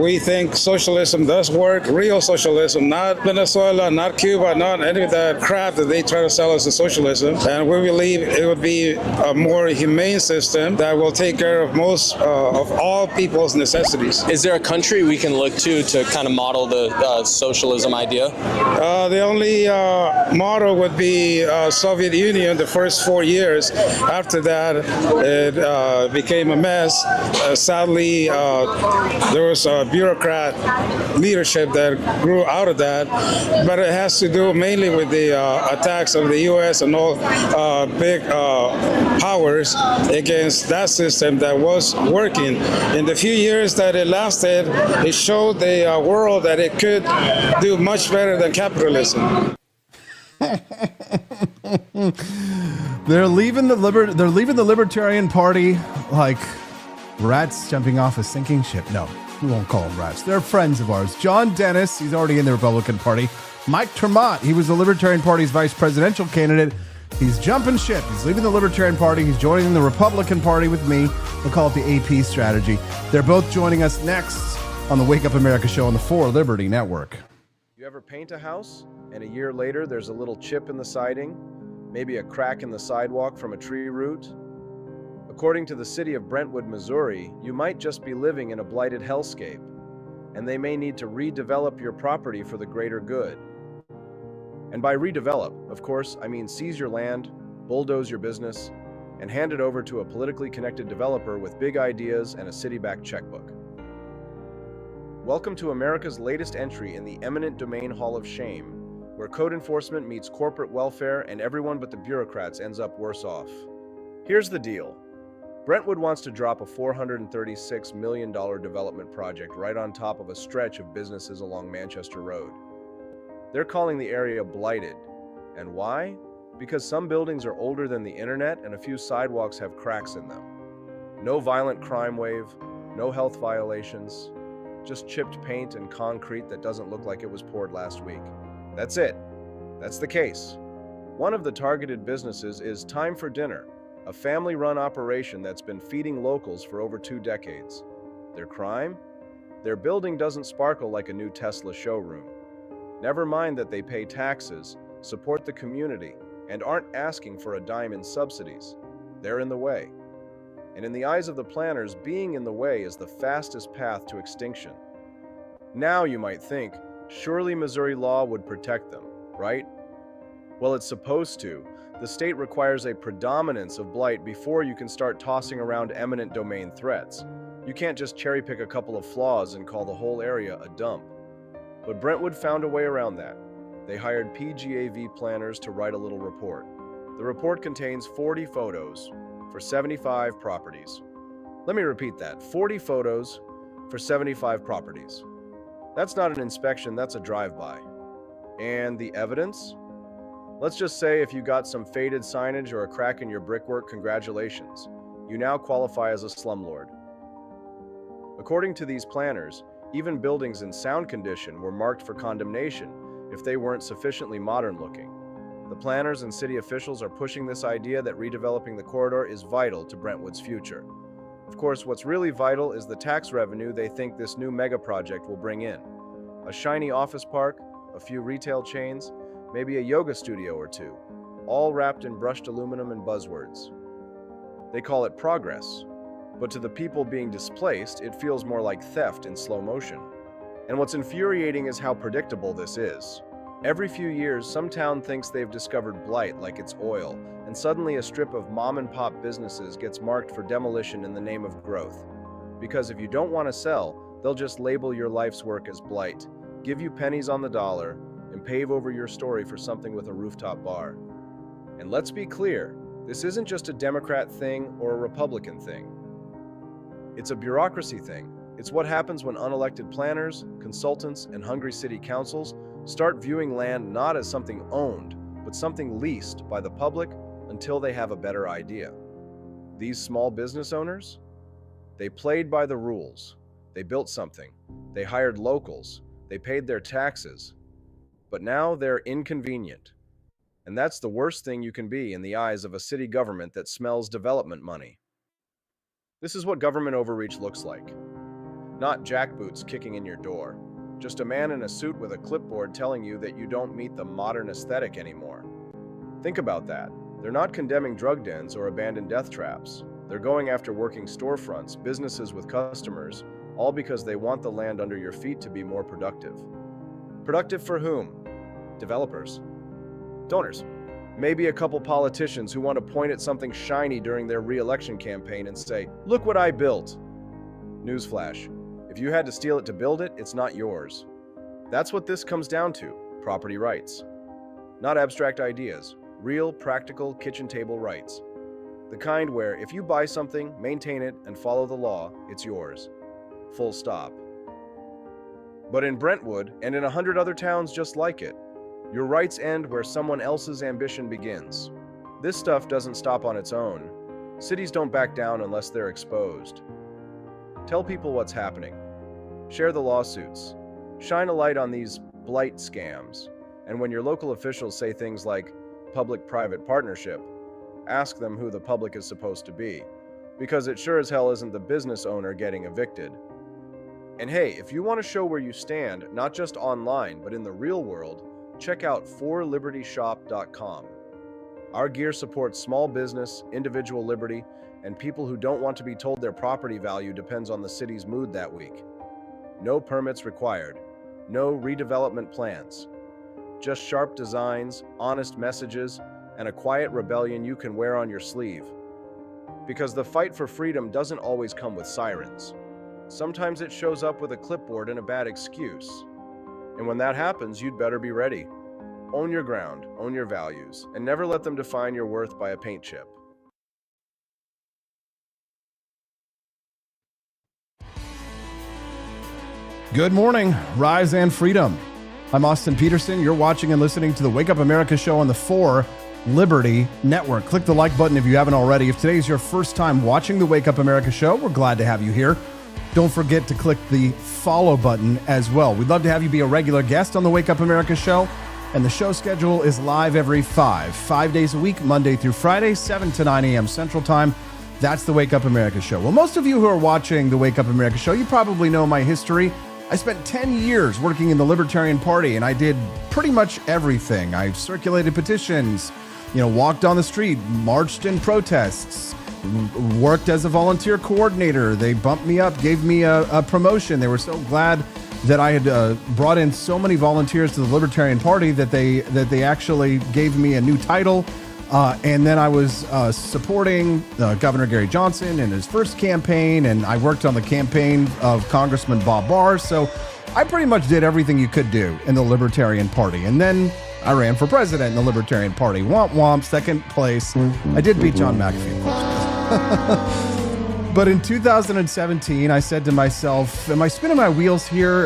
We think socialism does work, real socialism, not Venezuela, not Cuba, not any of that crap that they try to sell us as socialism. And we believe it would be a more humane system that will take care of most of all people's necessities. Is there a country we can look to kind of model the socialism idea? The only model would be Soviet Union the first 4 years. After that, it became a mess. Sadly, there was a bureaucrat leadership that grew out of that, but it has to do mainly with the attacks of the U.S. and all big powers against that system that was working. In the few years that it lasted, it showed the world that it could do much better than capitalism. They're leaving the Libertarian Party like rats jumping off a sinking ship. No, we won't call them rats. They're friends of ours. John Dennis, he's already in the Republican Party. Mike Tremont, he was the Libertarian Party's vice presidential candidate. He's jumping ship. He's leaving the Libertarian Party. He's joining the Republican Party with me. We'll call it the AP strategy. They're both joining us next on the Wake Up America show on the 4 Liberty Network. You ever paint a house and a year later there's a little chip in the siding, maybe a crack in the sidewalk from a tree root? According to the city of Brentwood, Missouri, you might just be living in a blighted hellscape, and they may need to redevelop your property for the greater good. And by redevelop, of course, I mean seize your land, bulldoze your business, and hand it over to a politically connected developer with big ideas and a city-backed checkbook. Welcome to America's latest entry in the eminent domain Hall of Shame, where code enforcement meets corporate welfare and everyone but the bureaucrats ends up worse off. Here's the deal. Brentwood wants to drop a $436 million development project right on top of a stretch of businesses along Manchester Road. They're calling the area blighted. And why? Because some buildings are older than the internet and a few sidewalks have cracks in them. No violent crime wave, no health violations, just chipped paint and concrete that doesn't look like it was poured last week. That's it. That's the case. One of the targeted businesses is Time for Dinner, a family-run operation that's been feeding locals for over 2 decades. Their crime? Their building doesn't sparkle like a new Tesla showroom. Never mind that they pay taxes, support the community, and aren't asking for a dime in subsidies. They're in the way. And in the eyes of the planners, being in the way is the fastest path to extinction. Now you might think, surely Missouri law would protect them, right? Well, it's supposed to. The state requires a predominance of blight before you can start tossing around eminent domain threats. You can't just cherry-pick a couple of flaws and call the whole area a dump. But Brentwood found a way around that. They hired PGAV planners to write a little report. The report contains 40 photos for 75 properties. Let me repeat that, 40 photos for 75 properties. That's not an inspection, that's a drive-by. And the evidence? Let's just say if you got some faded signage or a crack in your brickwork, congratulations. You now qualify as a slumlord. According to these planners, even buildings in sound condition were marked for condemnation if they weren't sufficiently modern-looking. The planners and city officials are pushing this idea that redeveloping the corridor is vital to Brentwood's future. Of course, what's really vital is the tax revenue they think this new mega project will bring in. A shiny office park, a few retail chains, maybe a yoga studio or two, all wrapped in brushed aluminum and buzzwords. They call it progress, but to the people being displaced, it feels more like theft in slow motion. And what's infuriating is how predictable this is. Every few years, some town thinks they've discovered blight like it's oil, and suddenly a strip of mom-and-pop businesses gets marked for demolition in the name of growth. Because if you don't want to sell, they'll just label your life's work as blight, give you pennies on the dollar, and pave over your story for something with a rooftop bar. And let's be clear, this isn't just a Democrat thing or a Republican thing. It's a bureaucracy thing. It's what happens when unelected planners, consultants, and hungry city councils start viewing land not as something owned, but something leased by the public until they have a better idea. These small business owners? They played by the rules. They built something. They hired locals. They paid their taxes. But now they're inconvenient. And that's the worst thing you can be in the eyes of a city government that smells development money. This is what government overreach looks like. Not jackboots kicking in your door. Just a man in a suit with a clipboard telling you that you don't meet the modern aesthetic anymore. Think about that. They're not condemning drug dens or abandoned death traps. They're going after working storefronts, businesses with customers, all because they want the land under your feet to be more productive. Productive for whom? Developers. Donors. Maybe a couple politicians who want to point at something shiny during their re-election campaign and say, "Look what I built." Newsflash. If you had to steal it to build it, it's not yours. That's what this comes down to, property rights. Not abstract ideas, real, practical, kitchen table rights. The kind where if you buy something, maintain it, and follow the law, it's yours. Full stop. But in Brentwood, and in 100 other towns just like it, your rights end where someone else's ambition begins. This stuff doesn't stop on its own. Cities don't back down unless they're exposed. Tell people what's happening. Share the lawsuits. Shine a light on these blight scams. And when your local officials say things like public-private partnership, ask them who the public is supposed to be. Because it sure as hell isn't the business owner getting evicted. And hey, if you want to show where you stand, not just online, but in the real world, check out forlibertyshop.com. Our gear supports small business, individual liberty, and people who don't want to be told their property value depends on the city's mood that week. No permits required. No redevelopment plans. Just sharp designs, honest messages, and a quiet rebellion you can wear on your sleeve. Because the fight for freedom doesn't always come with sirens. Sometimes it shows up with a clipboard and a bad excuse. And when that happens, you'd better be ready. Own your ground, own your values, and never let them define your worth by a paint chip. Good morning, Rise and Freedom. I'm Austin Peterson. You're watching and listening to the Wake Up America show on the 4 Liberty Network. Click the like button if you haven't already. If today's your first time watching the Wake Up America show, we're glad to have you here. Don't forget to click the follow button as well. We'd love to have you be a regular guest on the Wake Up America show. And the show schedule is live every 5 days a week, Monday through Friday, 7 to 9 a.m. Central Time. That's the Wake Up America show. Well, most of you who are watching the Wake Up America show, you probably know my history. I spent 10 years working in the Libertarian Party, and I did pretty much everything. I circulated petitions, walked on the street, marched in protests, worked as a volunteer coordinator. They bumped me up, gave me a promotion. They were so glad that I had brought in so many volunteers to the Libertarian Party that they actually gave me a new title. And then I was supporting Governor Gary Johnson in his first campaign, and I worked on the campaign of Congressman Bob Barr. So I pretty much did everything you could do in the Libertarian Party. And then I ran for president in the Libertarian Party. Womp womp, second place. I did beat John McAfee, of course. But in 2017, I said to myself, am I spinning my wheels here?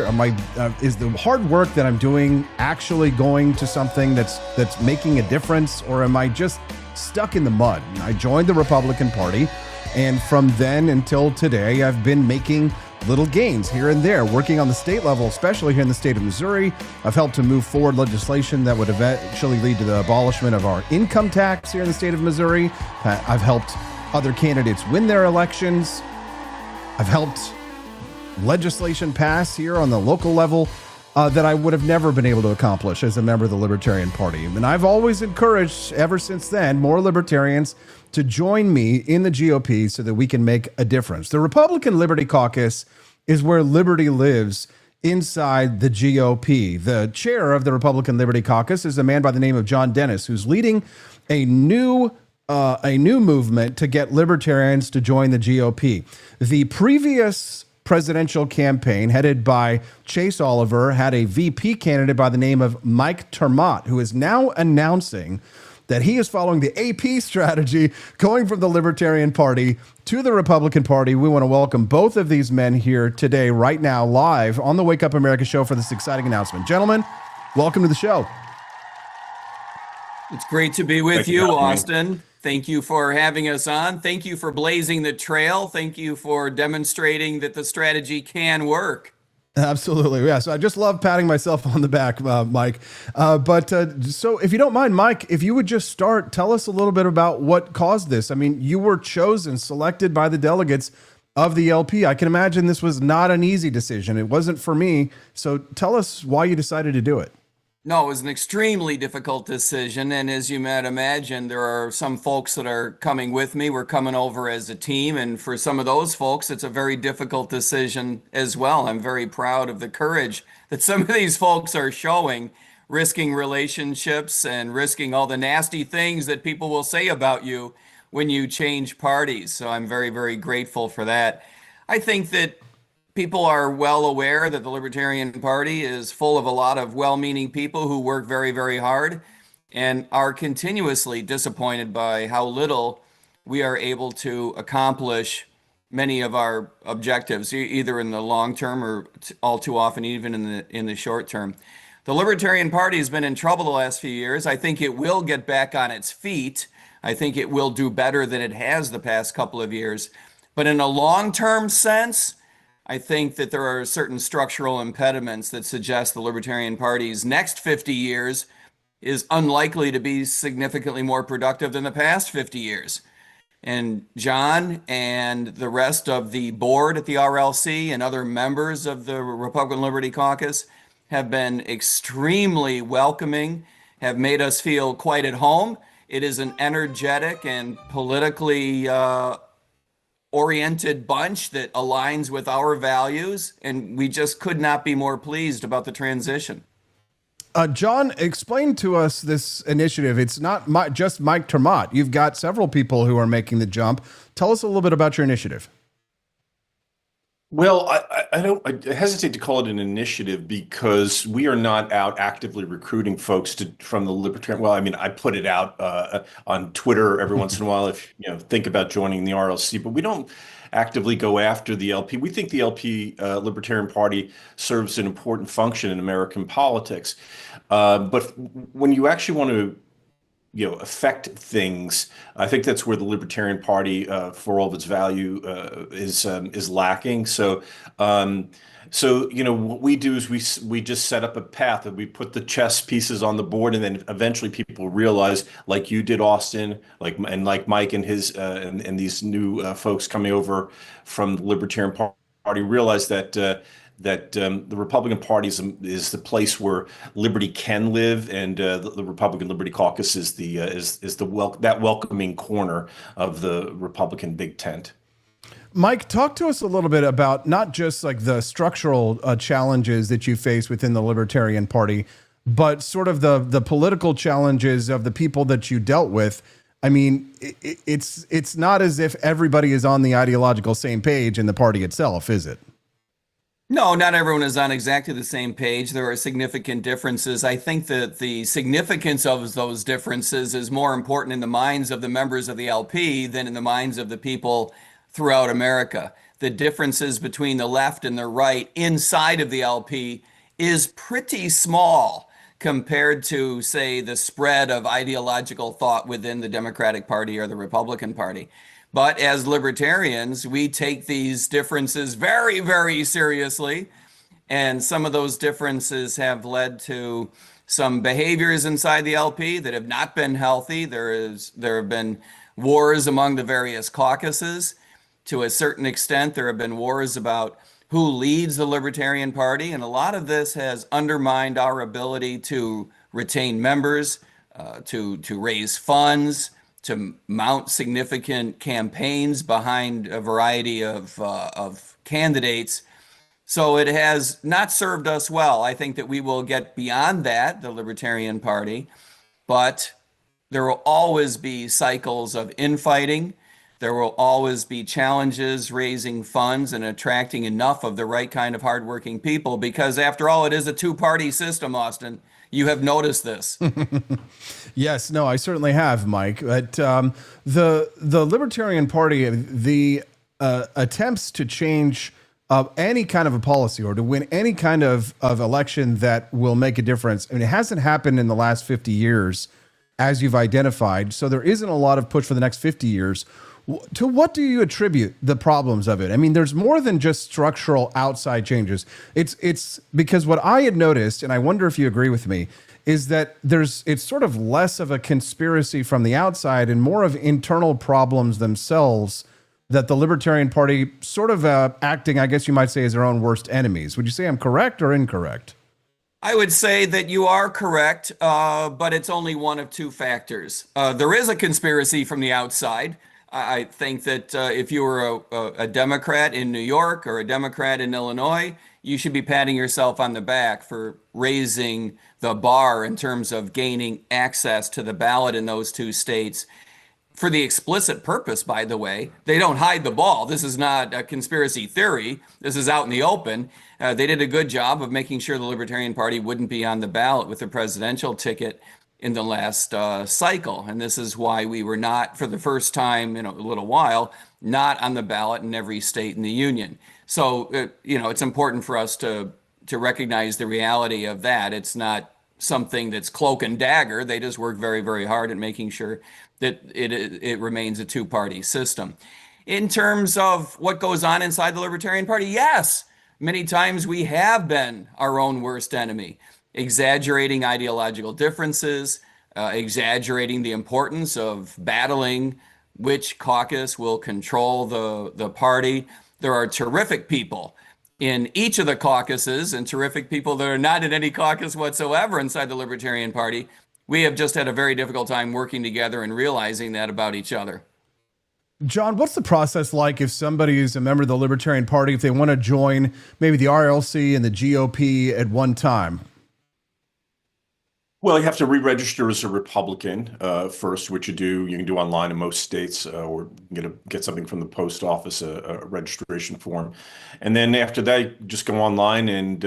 Is the hard work that I'm doing actually going to something that's making a difference, or am I just stuck in the mud? And I joined the Republican Party, and from then until today, I've been making little gains here and there, working on the state level, especially here in the state of Missouri. I've helped to move forward legislation that would eventually lead to the abolishment of our income tax here in the state of Missouri. I've helped other candidates win their elections. I've helped legislation pass here on the local level that I would have never been able to accomplish as a member of the Libertarian Party. And I've always encouraged, ever since then, more libertarians to join me in the GOP so that we can make a difference. The Republican Liberty Caucus is where liberty lives inside the GOP. The chair of the Republican Liberty Caucus is a man by the name of John Dennis, who's leading a new movement to get libertarians to join the GOP. The previous presidential campaign, headed by Chase Oliver, had a VP candidate by the name of Mike Termott, who is now announcing that he is following the AP strategy, going from the Libertarian Party to the Republican Party. We want to welcome both of these men here today, right now, live on the Wake Up America show for this exciting announcement. Gentlemen, welcome to the show. It's great to be with you, Austin. Thank you for having us on. Thank you for blazing the trail. Thank you for demonstrating that the strategy can work. Absolutely. Yeah. So I just love patting myself on the back, Mike. So if you don't mind, Mike, if you would just start, tell us a little bit about what caused this. I mean, you were chosen, selected by the delegates of the LP. I can imagine this was not an easy decision. It wasn't for me. So tell us why you decided to do it. No, it was an extremely difficult decision. And as you might imagine, there are some folks that are coming with me. We're coming over as a team. And for some of those folks, it's a very difficult decision as well. I'm very proud of the courage that some of these folks are showing, risking relationships and risking all the nasty things that people will say about you when you change parties. So I'm very, very grateful for that. I think that people are well aware that the Libertarian Party is full of a lot of well-meaning people who work very, very hard and are continuously disappointed by how little we are able to accomplish many of our objectives, either in the long term or all too often even in the short term. The Libertarian Party has been in trouble the last few years. I think it will get back on its feet. I think it will do better than it has the past couple of years. But in a long-term sense, I think that there are certain structural impediments that suggest the Libertarian Party's next 50 years is unlikely to be significantly more productive than the past 50 years. And John and the rest of the board at the RLC and other members of the Republican Liberty Caucus have been extremely welcoming, have made us feel quite at home. It is an energetic and politically oriented bunch that aligns with our values, and we just could not be more pleased about the transition. John, explain to us this initiative. It's not just Mike Termott. You've got several people who are making the jump. Tell us a little bit about your initiative. Well, I hesitate to call it an initiative because we are not out actively recruiting folks from the Libertarian. Well, I mean, I put it out on Twitter every once in a while if think about joining the RLC, but we don't actively go after the LP. We think the LP Libertarian Party serves an important function in American politics. But when you actually want to affect things, I think that's where the Libertarian Party, for all of its value, is lacking. So, what we do is we just set up a path and we put the chess pieces on the board, and then eventually people realize, like you did, Austin, like Mike and his and these new folks coming over from the Libertarian Party realize that the Republican Party is the place where liberty can live, and the Republican Liberty Caucus is that welcoming corner of the Republican big tent. Mike, talk to us a little bit about not just like the structural challenges that you face within the Libertarian Party, but sort of the political challenges of the people that you dealt with. I mean, it's not as if everybody is on the ideological same page in the party itself, is it? No, not everyone is on exactly the same page. There are significant differences. I think that the significance of those differences is more important in the minds of the members of the LP than in the minds of the people throughout America. The differences between the left and the right inside of the LP is pretty small compared to, say, the spread of ideological thought within the Democratic Party or the Republican Party. But as libertarians, we take these differences very, very seriously. And some of those differences have led to some behaviors inside the LP that have not been healthy. There have been wars among the various caucuses. To a certain extent, there have been wars about who leads the Libertarian Party. And a lot of this has undermined our ability to retain members, to raise funds, to mount significant campaigns behind a variety of candidates. So it has not served us well. I think that we will get beyond that, the Libertarian Party, but there will always be cycles of infighting. There will always be challenges raising funds and attracting enough of the right kind of hardworking people, because after all, it is a two-party system, Austin. You have noticed this. Yes, no, I certainly have, Mike. But the Libertarian Party, the attempts to change any kind of a policy or to win any kind of election that will make a difference, I mean, it hasn't happened in the last 50 years, as you've identified. So there isn't a lot of push for the next 50 years. To what do you attribute the problems of it? I mean, there's more than just structural outside changes. It's because what I had noticed, and I wonder if you agree with me, is that it's sort of less of a conspiracy from the outside and more of internal problems themselves that the Libertarian Party sort of acting, I guess you might say, as their own worst enemies. Would you say I'm correct or incorrect? I would say that you are correct, but it's only one of two factors. There is a conspiracy from the outside. I think that if you were a Democrat in New York or a Democrat in Illinois, you should be patting yourself on the back for raising the bar in terms of gaining access to the ballot in those two states. For the explicit purpose, by the way, they don't hide the ball. This is not a conspiracy theory. This is out in the open. They did a good job of making sure the Libertarian Party wouldn't be on the ballot with the presidential ticket in the last cycle. And this is why we were not, for the first time in a little while, not on the ballot in every state in the union. So, it's important for us to recognize the reality of that. It's not something that's cloak and dagger. They just work very, very hard at making sure that it remains a two-party system. In terms of what goes on inside the Libertarian Party, yes, many times we have been our own worst enemy, exaggerating ideological differences, exaggerating the importance of battling which caucus will control the party. There are terrific people in each of the caucuses and terrific people that are not in any caucus whatsoever inside the Libertarian Party. We have just had a very difficult time working together and realizing that about each other. John, what's the process like if somebody is a member of the Libertarian Party, if they want to join maybe the RLC and the GOP at one time? Well, you have to re-register as a Republican first, which you do. You can do online in most states, or get something from the post office, a registration form, and then after that, you just go online and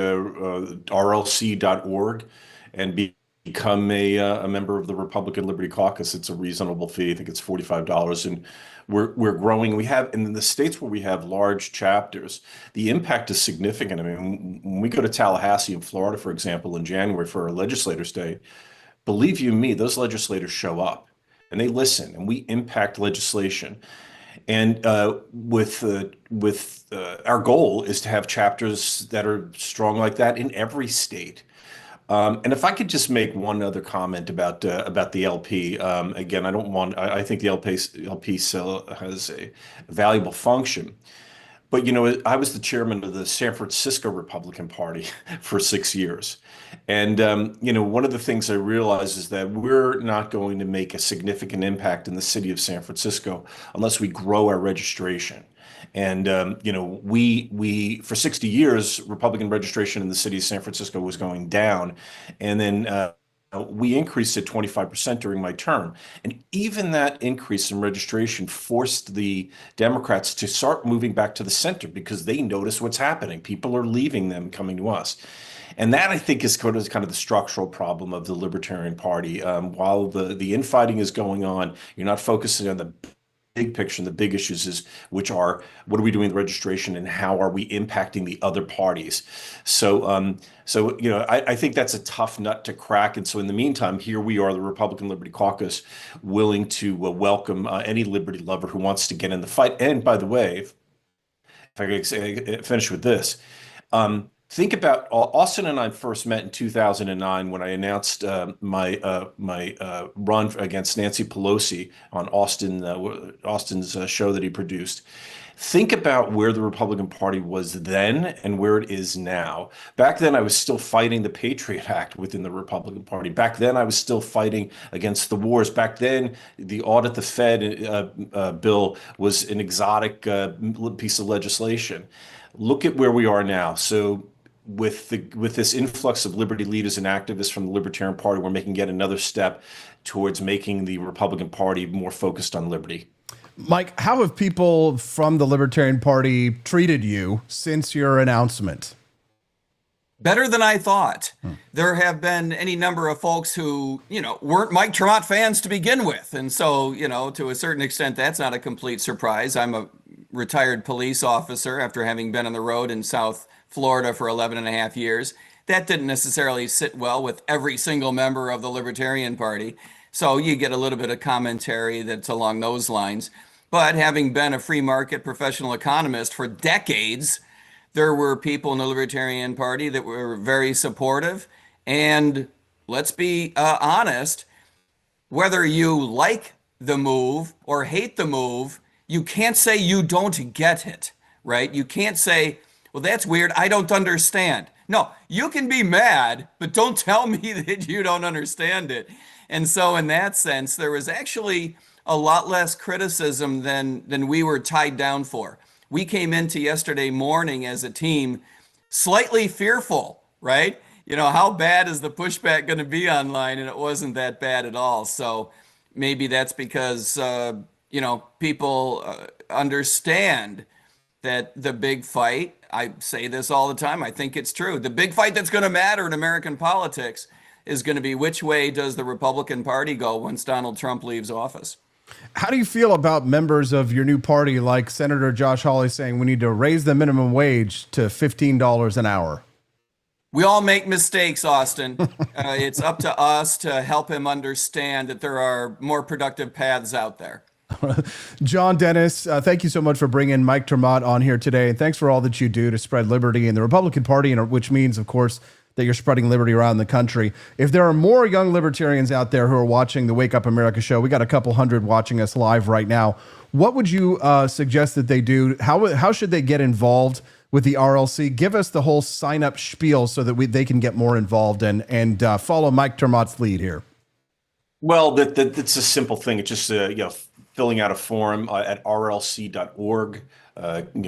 rlc.org and become a member of the Republican Liberty Caucus. It's a reasonable fee. I think it's $45, and we're growing. We have in the states where we have large chapters, the impact is significant. I mean, when we go to Tallahassee in Florida, for example, in January for our legislators' day, believe you me, those legislators show up and they listen, and we impact legislation. And with our goal is to have chapters that are strong like that in every state. And if I could just make one other comment about the LP, again, I think the LP still has a valuable function. But, I was the chairman of the San Francisco Republican Party for 6 years. And, one of the things I realized is that we're not going to make a significant impact in the city of San Francisco unless we grow our registration. And, we for 60 years, Republican registration in the city of San Francisco was going down. And then we increased it 25% during my term. And even that increase in registration forced the Democrats to start moving back to the center because they notice what's happening. People are leaving them, coming to us. And that, I think, is kind of the structural problem of the Libertarian Party. While the infighting is going on, you're not focusing on the big picture and the big issues is which are what are we doing with registration and how are we impacting the other parties. So I think that's a tough nut to crack. And so in the meantime, here we are, the Republican Liberty Caucus, willing to welcome any liberty lover who wants to get in the fight. And by the way, if I could finish with this, think about Austin and I first met in 2009 when I announced my run against Nancy Pelosi on Austin's show that he produced. Think about where the Republican Party was then and where it is now. Back then, I was still fighting the Patriot Act within the Republican Party. Back then, I was still fighting against the wars. Back then, the Audit the Fed bill was an exotic piece of legislation. Look at where we are now. So with this influx of liberty leaders and activists from the Libertarian Party, we're making yet another step towards making the Republican Party more focused on liberty. Mike, how have people from the Libertarian Party treated you since your announcement? Better than I thought. There have been any number of folks who, weren't Mike Tremont fans to begin with. And so, to a certain extent, that's not a complete surprise. I'm a retired police officer after having been on the road in South Florida for 11 and a half years. That didn't necessarily sit well with every single member of the Libertarian Party. So you get a little bit of commentary that's along those lines. But having been a free market professional economist for decades, there were people in the Libertarian Party that were very supportive. And let's be honest, whether you like the move or hate the move, you can't say you don't get it, right? You can't say, well, that's weird, I don't understand. No, you can be mad, but don't tell me that you don't understand it. And so in that sense, there was actually a lot less criticism than we were tied down for. We came into yesterday morning as a team slightly fearful, right? How bad is the pushback going to be online? And it wasn't that bad at all. So maybe that's because, people understand that the big fight, I say this all the time, I think it's true, the big fight that's going to matter in American politics is going to be which way does the Republican Party go once Donald Trump leaves office. How do you feel about members of your new party like Senator Josh Hawley saying we need to raise the minimum wage to $15 an hour? We all make mistakes, Austin. It's up to us to help him understand that there are more productive paths out there. John Dennis, thank you so much for bringing Mike Tremont on here today. And thanks for all that you do to spread liberty in the Republican Party, which means, of course, that you're spreading liberty around the country. If there are more young libertarians out there who are watching the Wake Up America show, we got a couple hundred watching us live right now. What would you suggest that they do? How should they get involved with the RLC? Give us the whole sign up spiel so that they can get more involved and follow Mike Tremont's lead here. Well, that's a simple thing. It's just filling out a form at rlc.org.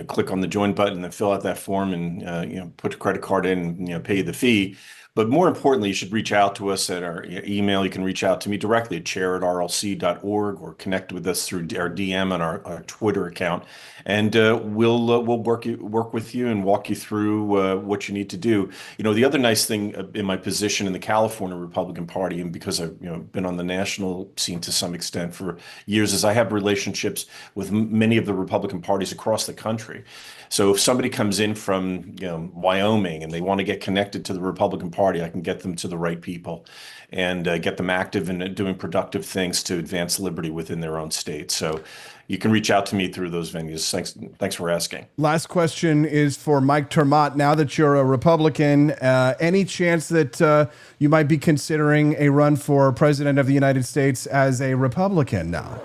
Click on the join button and then fill out that form and put your credit card in and pay the fee. But more importantly, you should reach out to us at our email. You can reach out to me directly at chair@rlc.org or connect with us through our DM on our Twitter account. And we'll work with you and walk you through what you need to do. The other nice thing in my position in the California Republican Party, and because I've been on the national scene to some extent for years, is I have relationships with many of the Republican parties across the country. So if somebody comes in from Wyoming and they want to get connected to the Republican Party, I can get them to the right people and get them active and doing productive things to advance liberty within their own state. So you can reach out to me through those venues. Thanks for asking. Last question is for Mike Termott. Now that you're a Republican, any chance that you might be considering a run for president of the United States as a Republican now?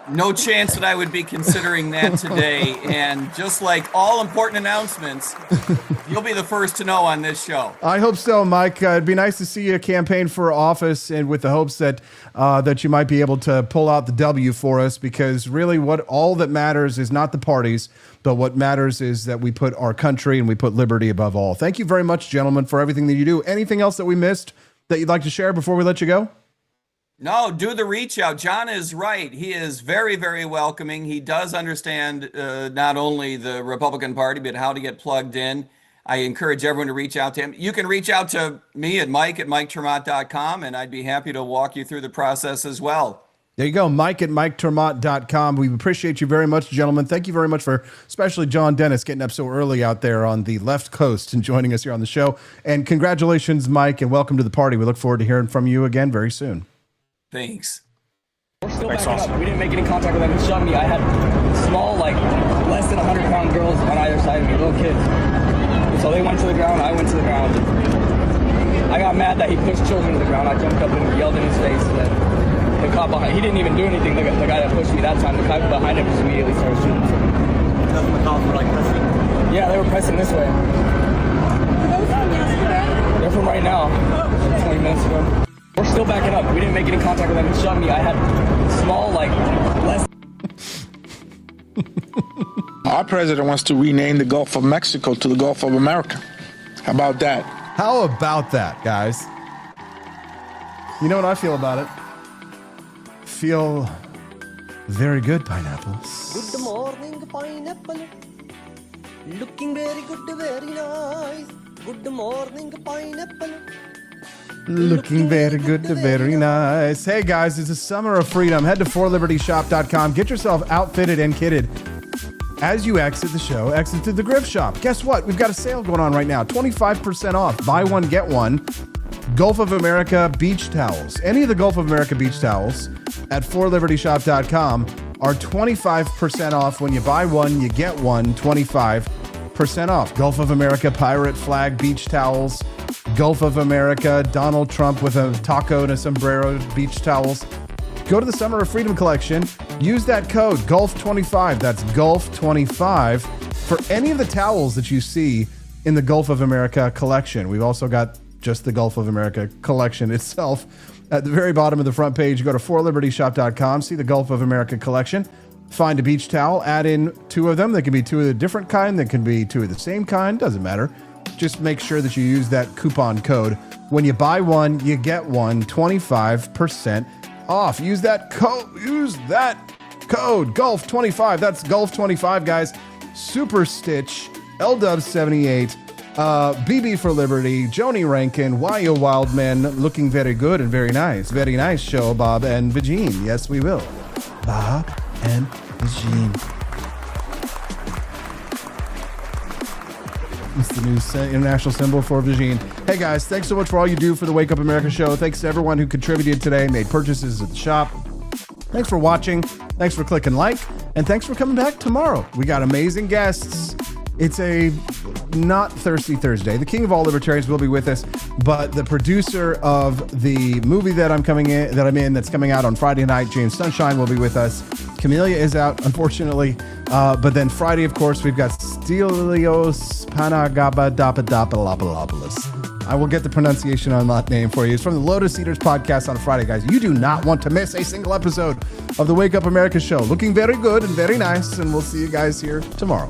No chance that I would be considering that today. And just like all important announcements, you'll be the first to know on this show. I hope so, Mike. It'd be nice to see you campaign for office, and with the hopes that that you might be able to pull out the W for us, because really all that matters is not the parties, but what matters is that we put our country and we put liberty above all. Thank you very much, gentlemen, for everything that you do. Anything else that we missed that you'd like to share before we let you go? No, do the reach out. John is right. He is very, very welcoming. He does understand not only the Republican Party, but how to get plugged in. I encourage everyone to reach out to him. You can reach out to me at mike@miketermott.com, and I'd be happy to walk you through the process as well. There you go, mike@miketermott.com. We appreciate you very much, gentlemen. Thank you very much for, especially John Dennis, getting up so early out there on the left coast and joining us here on the show. And congratulations, Mike, and welcome to the party. We look forward to hearing from you again very soon. Thanks. We're still backing up. We didn't make any contact with them. He shoved me. I had small, less than 100-pound girls on either side of me, little kids. So they went to the ground. I went to the ground. I got mad that he pushed children to the ground. I jumped up and yelled in his face. And then the cop behind, he didn't even do anything. The guy that pushed me that time, the guy behind him just immediately started shooting. Nothing the cops were pressing? Yeah, they were pressing this way. Are those from yesterday? They're from right now, 20 minutes ago. We're still backing up. We didn't make any contact with them. He shoved me. I had small, less. Our president wants to rename the Gulf of Mexico to the Gulf of America. How about that? How about that, guys? You know what I feel about it? Feel very good, pineapples. Good morning, pineapple. Looking very good, very nice. Good morning, pineapple. Looking very good, very nice. Hey guys, it's a summer of freedom. Head to forlibertyshop.com. Get yourself outfitted and kitted. As you exit the show, exit to the Griff Shop. Guess what? We've got a sale going on right now. 25% off. Buy one, get one. Gulf of America beach towels. Any of the Gulf of America beach towels at forlibertyshop.com are 25% off. When you buy one, you get one, 25% off. Gulf of America pirate flag beach towels. Gulf of America, Donald Trump with a taco and a sombrero beach towels. Go to the Summer of Freedom collection. Use that code GULF25. That's GULF25 for any of the towels that you see in the Gulf of America collection. We've also got just the Gulf of America collection itself. At the very bottom of the front page, go to forlibertyshop.com, see the Gulf of America collection, find a beach towel, add in two of them. They can be two of the different kind. They can be two of the same kind. Doesn't matter. Just make sure that you use that coupon code. When you buy one, you get one, 25% off. Use that code. GULF25. That's GULF25, guys. Super Stitch, LW78, BB for Liberty, Joni Rankin, Wyo Wildman, looking very good and very nice. Very nice show, Bob and Vagine. Yes, we will. Bob and Vagine. It's the new international symbol for Vagine. Hey guys, thanks so much for all you do for the Wake Up America show. Thanks to everyone who contributed today, made purchases at the shop. Thanks for watching. Thanks for clicking like. And thanks for coming back tomorrow. We got amazing guests. It's a not Thirsty Thursday. The king of all libertarians will be with us, but the producer of the movie that I'm in, that's coming out on Friday night, James Sunshine, will be with us. Camellia is out, unfortunately. But then Friday, of course, we've got Stelios Panagabadapadapadapalopoulos. I will get the pronunciation on that name for you. It's from the Lotus Eaters podcast on Friday, guys. You do not want to miss a single episode of the Wake Up America show. Looking very good and very nice, and we'll see you guys here tomorrow.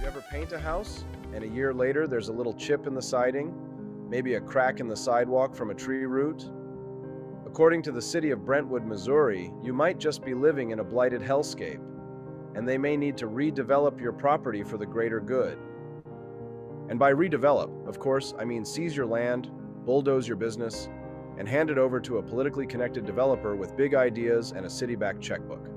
ever paint a house, and a year later there's a little chip in the siding, maybe a crack in the sidewalk from a tree root? According to the city of Brentwood, Missouri, you might just be living in a blighted hellscape, and they may need to redevelop your property for the greater good. And by redevelop, of course, I mean seize your land, bulldoze your business, and hand it over to a politically connected developer with big ideas and a city-backed checkbook.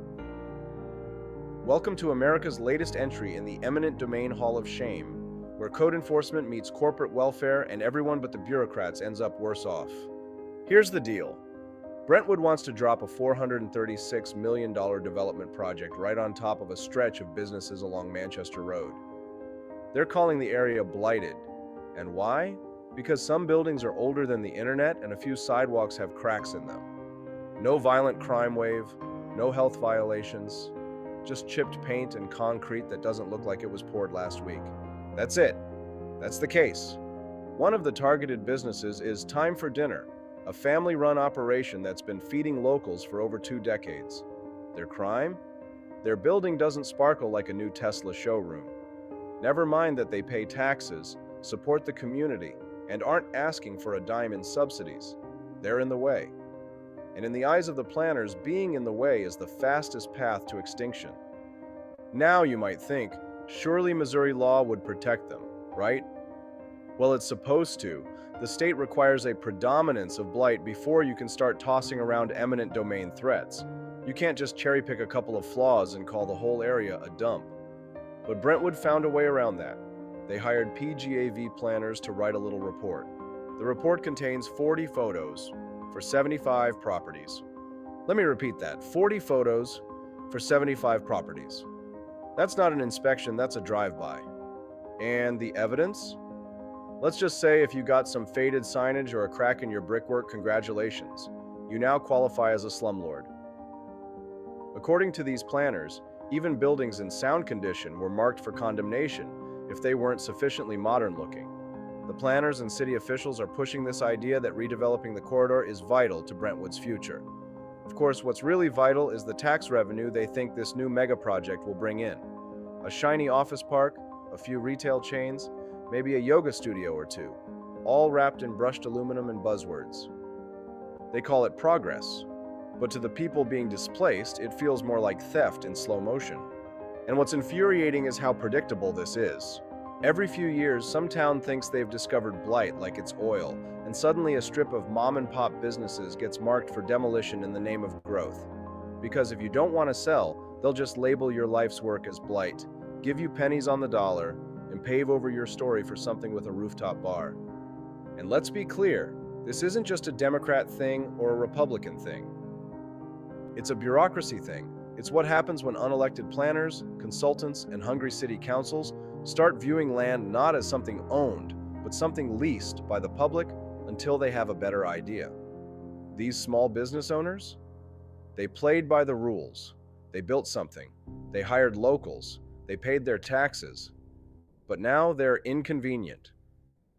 Welcome to America's latest entry in the eminent domain Hall of Shame, where code enforcement meets corporate welfare and everyone but the bureaucrats ends up worse off. Here's the deal. Brentwood wants to drop a $436 million development project right on top of a stretch of businesses along Manchester Road. They're calling the area blighted. And why? Because some buildings are older than the internet and a few sidewalks have cracks in them. No violent crime wave, no health violations, just chipped paint and concrete that doesn't look like it was poured last week. That's it. That's the case. One of the targeted businesses is Time for Dinner, a family-run operation that's been feeding locals for over 2 decades. Their crime? Their building doesn't sparkle like a new Tesla showroom. Never mind that they pay taxes, support the community, and aren't asking for a dime in subsidies. They're in the way. And in the eyes of the planners, being in the way is the fastest path to extinction. Now you might think, surely Missouri law would protect them, right? Well, it's supposed to. The state requires a predominance of blight before you can start tossing around eminent domain threats. You can't just cherry-pick a couple of flaws and call the whole area a dump. But Brentwood found a way around that. They hired PGAV planners to write a little report. The report contains 40 photos for 75 properties. Let me repeat that, 40 photos for 75 properties. That's not an inspection, that's a drive-by. And the evidence? Let's just say if you got some faded signage or a crack in your brickwork, congratulations. You now qualify as a slumlord. According to these planners, even buildings in sound condition were marked for condemnation if they weren't sufficiently modern looking. The planners and city officials are pushing this idea that redeveloping the corridor is vital to Brentwood's future. Of course, what's really vital is the tax revenue they think this new mega project will bring in. A shiny office park, a few retail chains, maybe a yoga studio or two, all wrapped in brushed aluminum and buzzwords. They call it progress, but to the people being displaced, it feels more like theft in slow motion. And what's infuriating is how predictable this is. Every few years, some town thinks they've discovered blight like it's oil, and suddenly a strip of mom-and-pop businesses gets marked for demolition in the name of growth. Because if you don't want to sell, they'll just label your life's work as blight, give you pennies on the dollar, and pave over your story for something with a rooftop bar. And let's be clear, this isn't just a Democrat thing or a Republican thing. It's a bureaucracy thing. It's what happens when unelected planners, consultants, and hungry city councils start viewing land not as something owned, but something leased by the public until they have a better idea. These small business owners? They played by the rules. They built something. They hired locals. They paid their taxes. But now they're inconvenient.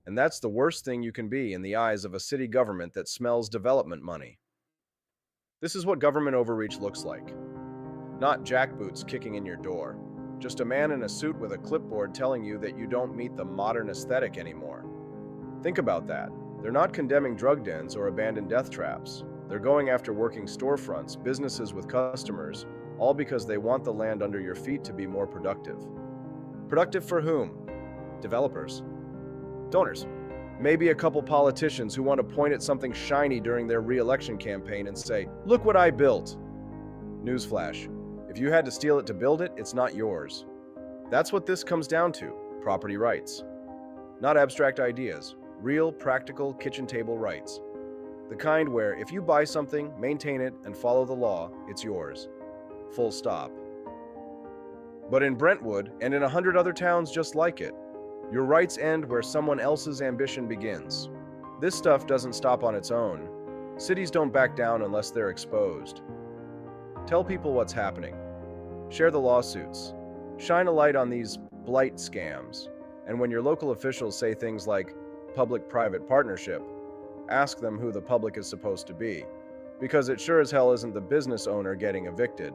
And that's the worst thing you can be in the eyes of a city government that smells development money. This is what government overreach looks like. Not jackboots kicking in your door. Just a man in a suit with a clipboard telling you that you don't meet the modern aesthetic anymore. Think about that. They're not condemning drug dens or abandoned death traps. They're going after working storefronts, businesses with customers, all because they want the land under your feet to be more productive. Productive for whom? Developers. Donors. Maybe a couple politicians who want to point at something shiny during their re-election campaign and say, "Look what I built." Newsflash. If you had to steal it to build it, it's not yours. That's what this comes down to, property rights. Not abstract ideas, real, practical, kitchen table rights. The kind where if you buy something, maintain it, and follow the law, it's yours. Full stop. But in Brentwood, and in 100 other towns just like it, your rights end where someone else's ambition begins. This stuff doesn't stop on its own. Cities don't back down unless they're exposed. Tell people what's happening. Share the lawsuits. Shine a light on these blight scams. And when your local officials say things like public-private partnership, ask them who the public is supposed to be, because it sure as hell isn't the business owner getting evicted.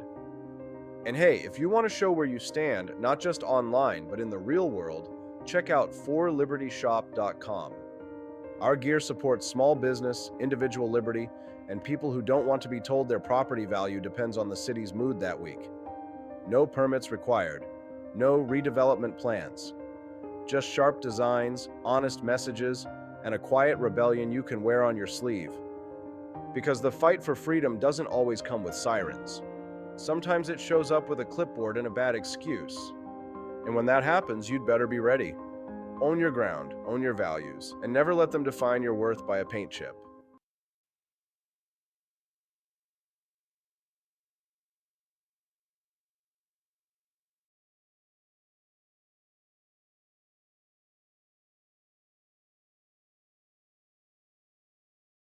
And hey, if you want to show where you stand, not just online, but in the real world, check out forlibertyshop.com. Our gear supports small business, individual liberty, and people who don't want to be told their property value depends on the city's mood that week. No permits required. No redevelopment plans. Just sharp designs, honest messages, and a quiet rebellion you can wear on your sleeve. Because the fight for freedom doesn't always come with sirens. Sometimes it shows up with a clipboard and a bad excuse. And when that happens, you'd better be ready. Own your ground, own your values, and never let them define your worth by a paint chip.